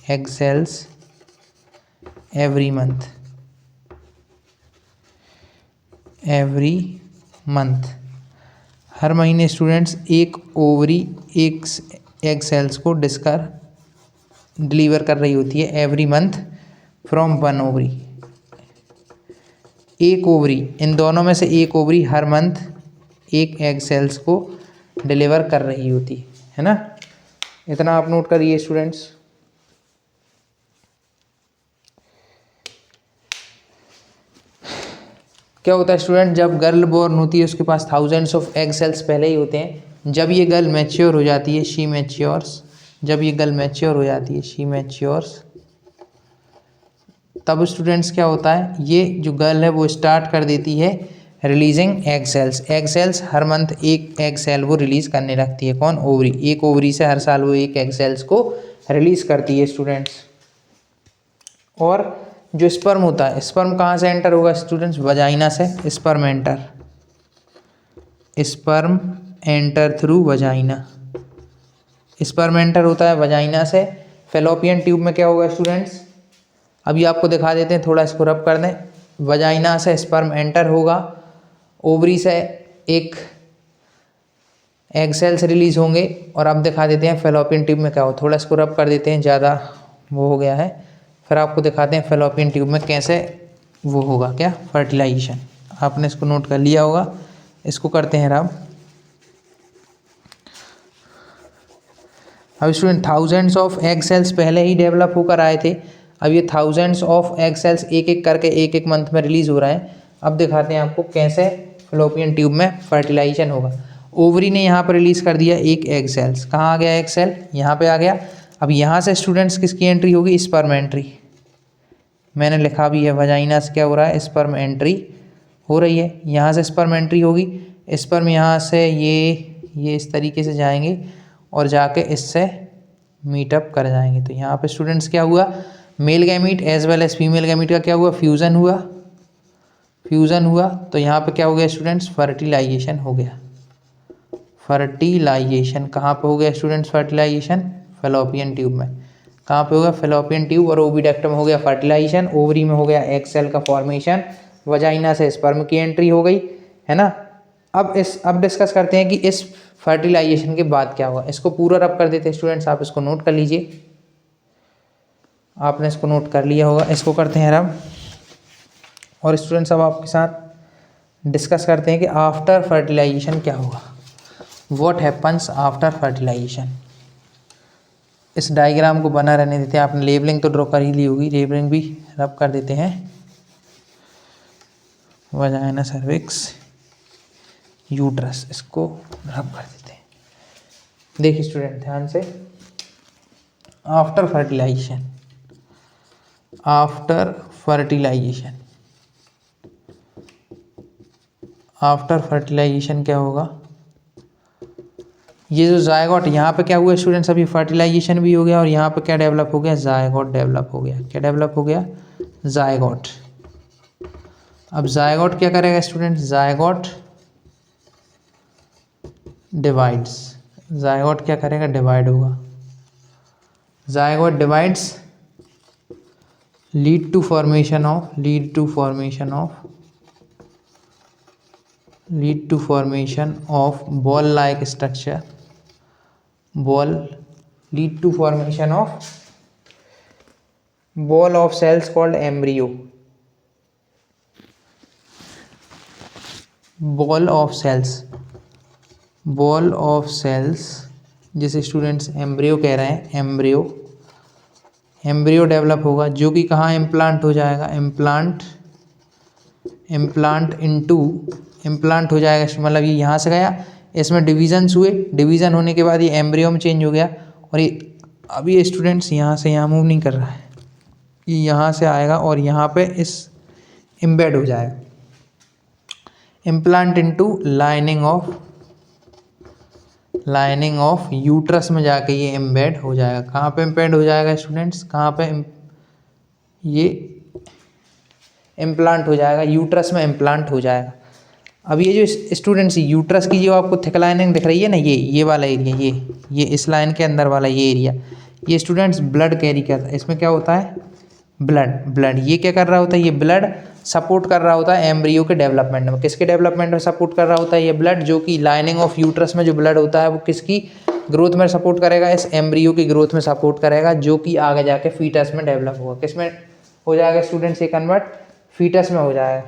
egg cells every month, every month. हर महीने स्टूडेंट्स एक ओवरी एक एग सेल्स को डिलीवर कर रही होती है every month from one ovary. एक ओवरी, इन दोनों में से एक ओवरी हर मंथ एक एग सेल्स को डिलीवर कर रही होती है ना। इतना आप नोट करिए स्टूडेंट्स। क्या होता है स्टूडेंट, जब गर्ल बोर्न होती है उसके पास थाउजेंड्स ऑफ एग सेल्स पहले ही होते हैं। जब ये गर्ल मैच्योर हो जाती है, शी मैच्योर्स, जब ये गर्ल मैच्योर हो जाती है, शी मैच्योर्स, तब स्टूडेंट्स क्या होता है, ये जो गर्ल है वो स्टार्ट कर देती है releasing egg cells. Egg cells हर मंथ एक एग सेल वो रिलीज करने लगती है। कौन? ओवरी। एक ओवरी से हर साल वो एक एग सेल्स को रिलीज करती है स्टूडेंट्स। और जो स्पर्म होता है, स्पर्म कहाँ से एंटर होगा स्टूडेंट्स? वजाइना से। Sperm enter, sperm enter through vagina, sperm enter होता है वजाइना से। फेलोपियन ट्यूब में क्या होगा स्टूडेंट्स, अभी आपको दिखा देते हैं, थोड़ा इसको रब कर दें। वजाइना से स्पर्म एंटर होगा, ओवरी से एक एग सेल्स रिलीज होंगे, और अब दिखा देते हैं फेलोपियन ट्यूब में क्या हो। थोड़ा इसको रब कर देते हैं, ज़्यादा वो हो गया है। फिर आपको दिखाते हैं फेलोपियन ट्यूब में कैसे वो होगा, क्या, फर्टिलाइजेशन। आपने इसको नोट कर लिया होगा, इसको करते हैं रब। अब student thousands of egg sales पहले ही डेवलप होकर आए थे। अब ये थाउजेंड्स ऑफ एग सेल्स एक एक करके एक एक मंथ में रिलीज हो रहे हैं। अब दिखाते हैं आपको कैसे फेलोपियन ट्यूब में फर्टिलाइजेशन होगा। ओवरी ने यहाँ पर रिलीज कर दिया एक एग सेल्स। कहाँ आ गया एग सेल? यहाँ पे आ गया। अब यहाँ से स्टूडेंट्स किसकी एंट्री होगी? Sperm entry. मैंने लिखा भी है, वजाइना से क्या हो रहा है? स्पर्म एंट्री हो रही है। यहाँ से स्पर्म एंट्री होगी। स्पर्म यहाँ से ये इस तरीके से जाएंगे और जाके इससे मीटअप कर जाएंगे। तो यहाँ पे स्टूडेंट्स क्या हुआ? Male gamete as well as female gamete का क्या हुआ? फ्यूज़न हुआ, फ्यूज़न हुआ। तो यहाँ पे क्या हो गया स्टूडेंट्स? फर्टिलाइजेशन हो गया। फर्टिलाइजेशन कहाँ पे हो गया स्टूडेंट्स? फर्टिलाइजेशन फेलोपियन ट्यूब में। कहाँ पे होगा? Fallopian tube. और ओविडक्ट में हो गया फर्टिलाइजेशन, ओवरी में हो गया एग सेल का फॉर्मेशन, वजाइना से स्पर्म की एंट्री हो गई, है ना। अब डिस्कस करते हैं कि इस फर्टिलाइजेशन के बाद क्या होगा। इसको पूरा रब कर देते हैं स्टूडेंट्स, आप इसको नोट कर लीजिए। आपने इसको नोट कर लिया होगा। इसको करते हैं रब। और स्टूडेंट्स अब आपके साथ डिस्कस करते हैं कि आफ्टर फर्टिलाइजेशन क्या होगा, व्हाट हैपन्स आफ्टर फर्टिलाइजेशन। इस डायग्राम को बना रहने देते हैं। आपने लेबलिंग तो ड्रॉ कर ही ली होगी, लेबलिंग भी रब कर देते हैं। वजाइना, सर्विक्स, यूट्रस, इसको रब कर देते हैं। देखिए स्टूडेंट ध्यान से, after fertilization, after fertilization, after fertilization क्या होगा। ये जो जायगोट यहाँ पे क्या हुआ स्टूडेंट्स, अभी फर्टिलाइजेशन भी हो गया और यहाँ पे क्या डेवलप हो गया, जायगोट डेवलप हो गया। क्या डेवलप हो गया, जायगोट। अब जायगोट क्या करेगा स्टूडेंट, जायगोट डिवाइड्स, जायगोट क्या करेगा, डिवाइड होगा। Zygote divides, lead to formation of, lead to formation of, lead to formation of ball like structure, ball, lead to formation of ball of cells called embryo, ball of cells, ball of cells जिसे स्टूडेंट्स एम्ब्रियो कह रहे हैं, एम्ब्रियो, एम्ब्रियो डेवलप होगा जो कि कहाँ इम्प्लांट हो जाएगा, इम्प्लांट, इम्प्लांट इनटू, इम्प्लांट हो जाएगा मतलब ये यहाँ से गया, इसमें डिवीजन्स हुए, डिवीज़न होने के बाद ये एम्ब्रियो में चेंज हो गया और ये अभी ये स्टूडेंट्स यहाँ से यहाँ मूव नहीं कर रहा है, ये यहाँ से आएगा और यहाँ पे इस एम्बेड हो जाएगा। Implant into lining of, lining of uterus में जाके ये एम्बेड हो जाएगा। कहाँ पे एम्बेड हो जाएगा स्टूडेंट्स, कहाँ पे ये इम्प्लांट हो जाएगा, यूट्रस में इम्प्लांट हो जाएगा। अब ये जो स्टूडेंट्स यूट्रस की जो आपको थिक लाइनिंग दिख रही है ना, ये वाला एरिया, ये इस लाइन के अंदर वाला ये एरिया, ये स्टूडेंट्स ब्लड कैरी करता है। इसमें क्या होता है, ब्लड, ब्लड ये क्या कर रहा होता है, ये ब्लड सपोर्ट कर रहा होता है एम्ब्रियो के डेवलपमेंट में। किसके डेवलपमेंट में सपोर्ट कर रहा होता है ये ब्लड, जो कि लाइनिंग ऑफ यूट्रस में जो ब्लड होता है वो किसकी ग्रोथ में सपोर्ट करेगा, इस एम्ब्रियो की ग्रोथ में सपोर्ट करेगा, जो कि आगे जाके फीटस में डेवलप होगा। किस में हो जाएगा स्टूडेंट्स, ये कन्वर्ट फीटस में हो जाएगा।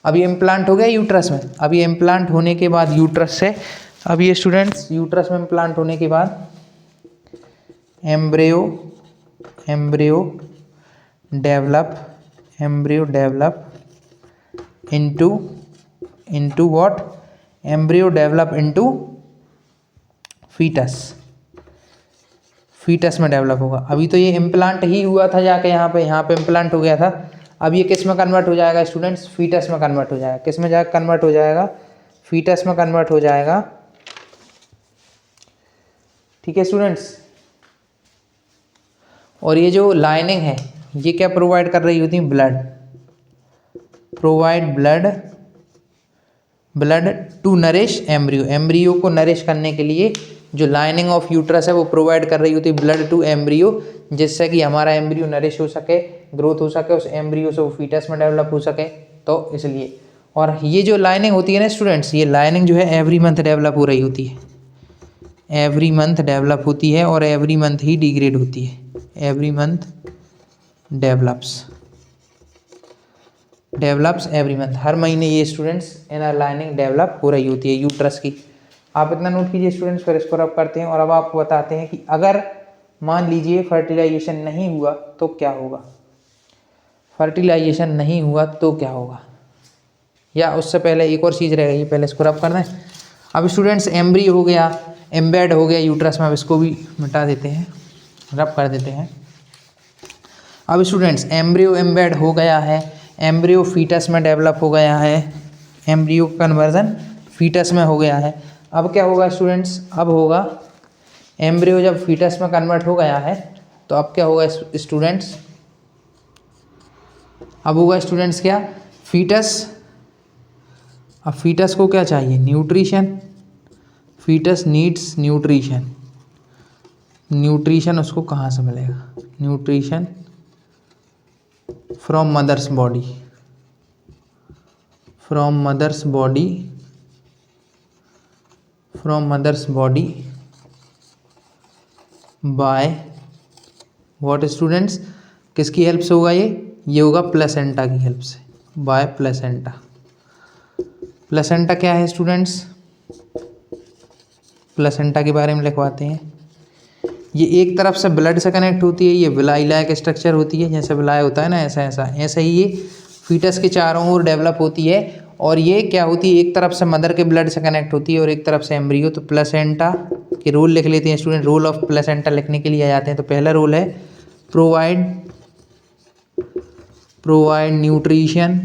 अब ये इम्प्लांट हो गया यूट्रस में, अब ये इम्प्लांट होने के बाद यूट्रस से, अब ये स्टूडेंट्स यूट्रस में इम्प्लांट होने के बाद embryo, embryo develop, embryo develop into, into what, embryo develop into foetus, foetus में डेवलप होगा। अभी तो ये इम्प्लांट ही हुआ था जाके यहाँ पे इम्प्लांट हो गया था। अब ये किस में कन्वर्ट हो जाएगा स्टूडेंट्स, फीटस में कन्वर्ट हो जाएगा। किस में जाकर कन्वर्ट हो जाएगा, फीटस में कन्वर्ट हो जाएगा। ठीक है स्टूडेंट्स, और ये जो लाइनिंग है ये क्या प्रोवाइड कर रही होती है, blood, provide blood, blood to nourish embryo, embryo को नरिश करने के लिए जो लाइनिंग ऑफ यूट्रस है वो प्रोवाइड कर रही होती है ब्लड टू एम्ब्रियो, जिससे कि हमारा एम्ब्रियो नरिश हो सके, ग्रोथ हो सके, उस एम्ब्रियो से वो फीटस में डेवलप हो सके। तो इसलिए, और ये जो लाइनिंग होती है ना स्टूडेंट्स, ये लाइनिंग जो है एवरी मंथ डेवलप हो रही होती है, एवरी मंथ डेवलप होती है और एवरी मंथ ही डिग्रेड होती है, every month develops, develops every month, हर महीने ये स्टूडेंट्स इनर लाइनिंग डेवलप हो रही होती है यूट्रस की। आप इतना नोट कीजिए स्टूडेंट्स, फिर इसको रब करते हैं और अब आपको बताते हैं कि अगर मान लीजिए फर्टिलाइजेशन नहीं हुआ तो क्या होगा, फर्टिलाइजेशन नहीं हुआ तो क्या होगा, या उससे पहले एक और चीज़ रह गई, पहले इसको रब कर दें। अब स्टूडेंट्स एम्ब्रियो हो गया, एम्बेड हो गया यूट्रस में, अब इसको भी मिटा देते हैं, रब कर देते हैं। अब स्टूडेंट्स एम्ब्रियो एम्बेड हो गया है, एम्ब्रियो फीटस में डेवलप हो गया है, एम्ब्रियो कन्वर्जन फीटस में हो गया है। अब क्या होगा स्टूडेंट्स, अब होगा एम्ब्रियो जब फीटस में कन्वर्ट हो गया है तो अब क्या होगा स्टूडेंट्स, अब होगा स्टूडेंट्स क्या, फीटस, अब फीटस को क्या चाहिए, nutrition, foetus needs nutrition, nutrition उसको कहाँ से मिलेगा, nutrition from mother's body, from mother's body, from mother's body by what students, किसकी हेल्प से होगा ये होगा प्लेसेंटा की हेल्प से, बाय प्लेसेंटा। प्लेसेंटा क्या है स्टूडेंट्स, प्लेसेंटा के बारे में लिखवाते हैं। ये एक तरफ से ब्लड से कनेक्ट होती है, ये विलाई लायक स्ट्रक्चर होती है, जैसे विलाई होता है ना ऐसा ऐसा ऐसा ही ये फीटस के चारों ओर डेवलप होती है। और ये क्या होती है, एक तरफ से मदर के ब्लड से कनेक्ट होती है और एक तरफ से एम्ब्रियो। तो प्लेसेंटा के रोल लिख लेते हैं स्टूडेंट। रोल ऑफ प्लेसेंटा लिखने के लिए आ जाते हैं। तो पहला रोल है provide nutrition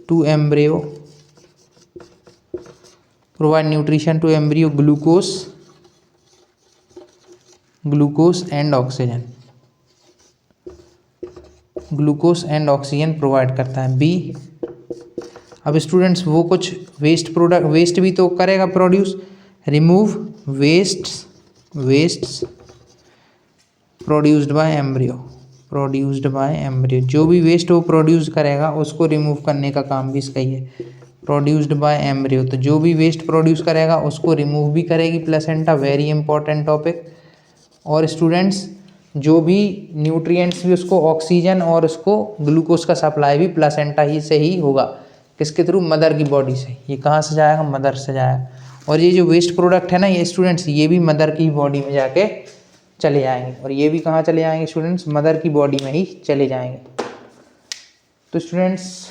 to embryo, provide nutrition to embryo, glucose and oxygen provide करता है। बी, अब स्टूडेंट्स वो कुछ वेस्ट भी तो करेगा produce, remove wastes produced by embryo, जो भी वेस्ट वो प्रोड्यूस करेगा उसको रिमूव करने का काम भी इसका ही है, प्रोड्यूस्ड बाय एम्ब्रियो। तो जो भी वेस्ट प्रोड्यूस करेगा उसको रिमूव भी करेगी प्लेसेंटा, वेरी इंपॉर्टेंट टॉपिक। और स्टूडेंट्स जो भी न्यूट्रिएंट्स भी उसको ऑक्सीजन और उसको ग्लूकोज का सप्लाई भी प्लेसेंटा ही से ही होगा, किसके थ्रू, मदर की बॉडी से। ये कहाँ से जाएगा, मदर से जाएगा। और ये जो वेस्ट प्रोडक्ट है ना ये स्टूडेंट्स, ये भी मदर की बॉडी में जाके चले जाएंगे, और ये भी कहाँ चले जाएंगे स्टूडेंट्स, मदर की बॉडी में ही चले जाएंगे। तो स्टूडेंट्स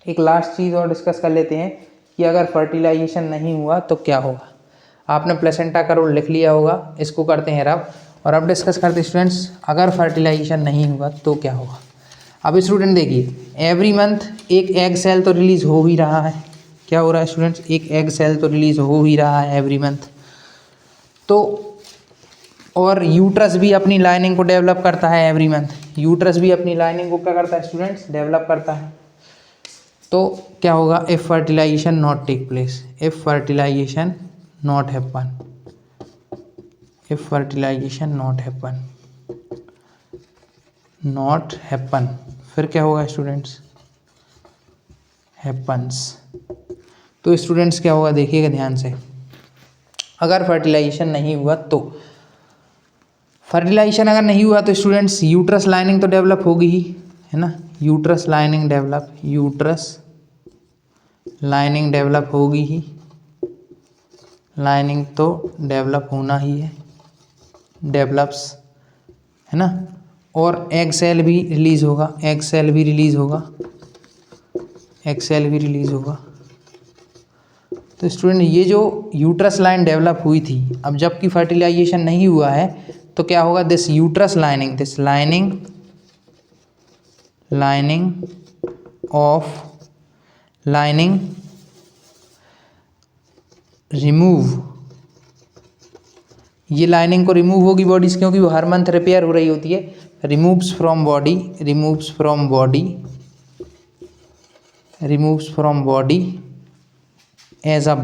एक लास्ट चीज़ और डिस्कस कर लेते हैं कि अगर फर्टिलाइजेशन नहीं हुआ तो क्या होगा। आपने प्लेसेंटा का रोल लिख लिया होगा, इसको करते हैं रब। और अब डिस्कस करते हैं स्टूडेंट्स अगर फर्टिलाइजेशन नहीं हुआ तो क्या होगा। अब स्टूडेंट देखिए, एवरी मंथ एक एग सेल तो रिलीज हो ही रहा है। क्या हो रहा है स्टूडेंट्स, एक एग सेल तो रिलीज हो ही रहा है एवरी मंथ। तो और यूट्रस भी अपनी लाइनिंग को डेवलप करता है एवरी मंथ, यूट्रस भी अपनी लाइनिंग को क्या करता है स्टूडेंट्स, डेवलप करता है। तो क्या होगा, if fertilization not take place, if fertilization not happen, फिर क्या होगा स्टूडेंट्स, हैपन्स। तो स्टूडेंट्स क्या होगा देखिएगा ध्यान से, अगर फर्टिलाइजेशन नहीं हुआ तो, फर्टिलाइजेशन अगर नहीं हुआ तो स्टूडेंट्स यूट्रस लाइनिंग तो डेवलप होगी ही, है ना, यूट्रस लाइनिंग डेवलप होगी ही, लाइनिंग तो डेवलप होना ही है, डेवलप्स, है ना। और एग सेल भी रिलीज होगा, एग सेल भी रिलीज होगा। तो स्टूडेंट ये जो यूट्रस लाइन डेवलप हुई थी, अब जबकि फर्टिलाइजेशन नहीं हुआ है तो क्या होगा, दिस यूट्रस लाइनिंग, रिमूव, ये लाइनिंग को रिमूव होगी बॉडी से, क्योंकि वो हर मंथ रिपेयर हो रही होती है। Removes from body as a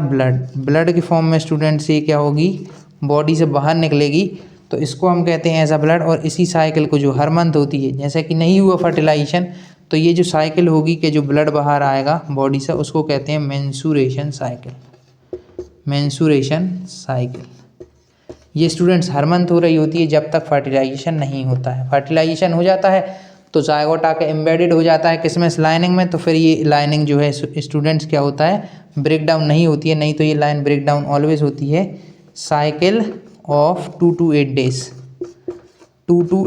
blood के फॉर्म में स्टूडेंट से क्या होगी, बॉडी से बाहर निकलेगी। तो इसको हम कहते हैं एज अ ब्लड। और इसी साइकिल को जो हर मंथ होती है, जैसे कि नहीं हुआ फर्टिलाइजेशन तो ये जो साइकिल होगी कि जो ब्लड बाहर आएगा बॉडी से, उसको कहते हैं मेंस्ट्रुएशन साइकिल। ये स्टूडेंट्स हर मंथ हो रही होती है जब तक फर्टिलाइजेशन नहीं होता है। फर्टिलाइजेशन हो जाता है तो जायगोट आके एम्बेडेड हो जाता है किसमें, इस लाइनिंग में। तो फिर ये लाइनिंग जो है स्टूडेंट्स क्या होता है, ब्रेक डाउन नहीं होती है, नहीं तो ये लाइन ब्रेक डाउन ऑलवेज होती है। साइकिल ऑफ 2 to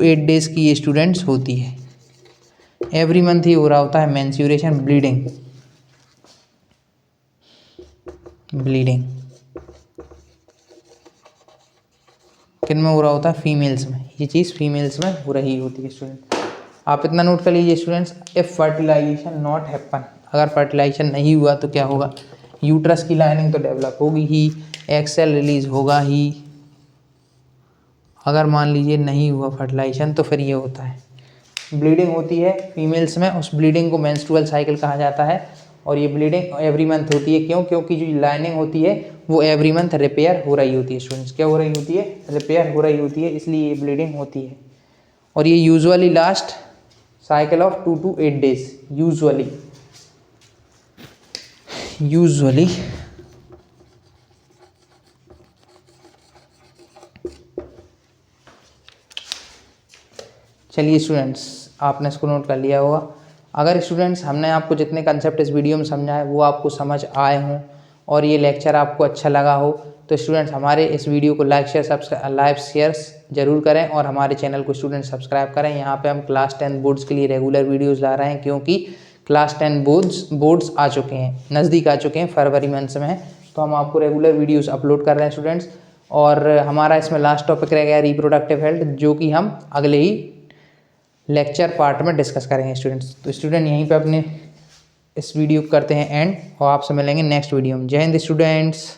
8 डेज की ये स्टूडेंट्स होती है। एवरी मंथ ही हो रहा होता है मेंस्ट्रुएशन, ब्लीडिंग किन में हो रहा होता है, फीमेल्स में। ये चीज़ फीमेल्स में हो रही होती है स्टूडेंट। आप इतना नोट कर लीजिए students, if fertilization not happen, अगर फर्टिलाइजेशन नहीं हुआ तो क्या होगा, यूट्रस की लाइनिंग तो डेवलप होगी ही, एग सेल रिलीज होगा ही। अगर मान लीजिए नहीं हुआ फर्टिलाइजेशन तो फिर ये होता है, ब्लीडिंग होती है फीमेल्स में। उस ब्लीडिंग को मेंस्ट्रुअल साइकिल कहा जाता है। और ये ब्लीडिंग एवरी मंथ होती है, क्यों, क्योंकि जो लाइनिंग होती है वो एवरी मंथ रिपेयर हो रही होती है स्टूडेंट्स। क्या हो रही होती है, रिपेयर हो रही होती है, इसलिए ये ब्लीडिंग होती है। और ये usually last cycle of 2 to 8 days usually. चलिए स्टूडेंट्स, आपने इसको नोट कर लिया होगा। अगर स्टूडेंट्स हमने आपको जितने कंसेप्ट इस वीडियो में समझाए वो आपको समझ आए हों और ये लेक्चर आपको अच्छा लगा हो तो स्टूडेंट्स हमारे इस वीडियो को लाइक शेयर जरूर करें और हमारे चैनल को स्टूडेंट सब्सक्राइब करें। यहाँ पे हम क्लास 10 बोर्ड्स के लिए रेगुलर वीडियोज़ ला रहे हैं क्योंकि क्लास 10 बोर्ड्स आ चुके हैं, नज़दीक आ चुके हैं, फरवरी मंथ में है, तो हम आपको रेगुलर वीडियोज़ अपलोड कर रहे हैं स्टूडेंट्स। और हमारा इसमें लास्ट टॉपिक रह गया रिप्रोडक्टिव हेल्थ, जो कि हम अगले ही लेक्चर पार्ट में डिस्कस करेंगे स्टूडेंट्स। तो स्टूडेंट यहीं पे अपने इस वीडियो को करते हैं एंड और आपसे मिलेंगे नेक्स्ट वीडियो में। जय हिंद स्टूडेंट्स।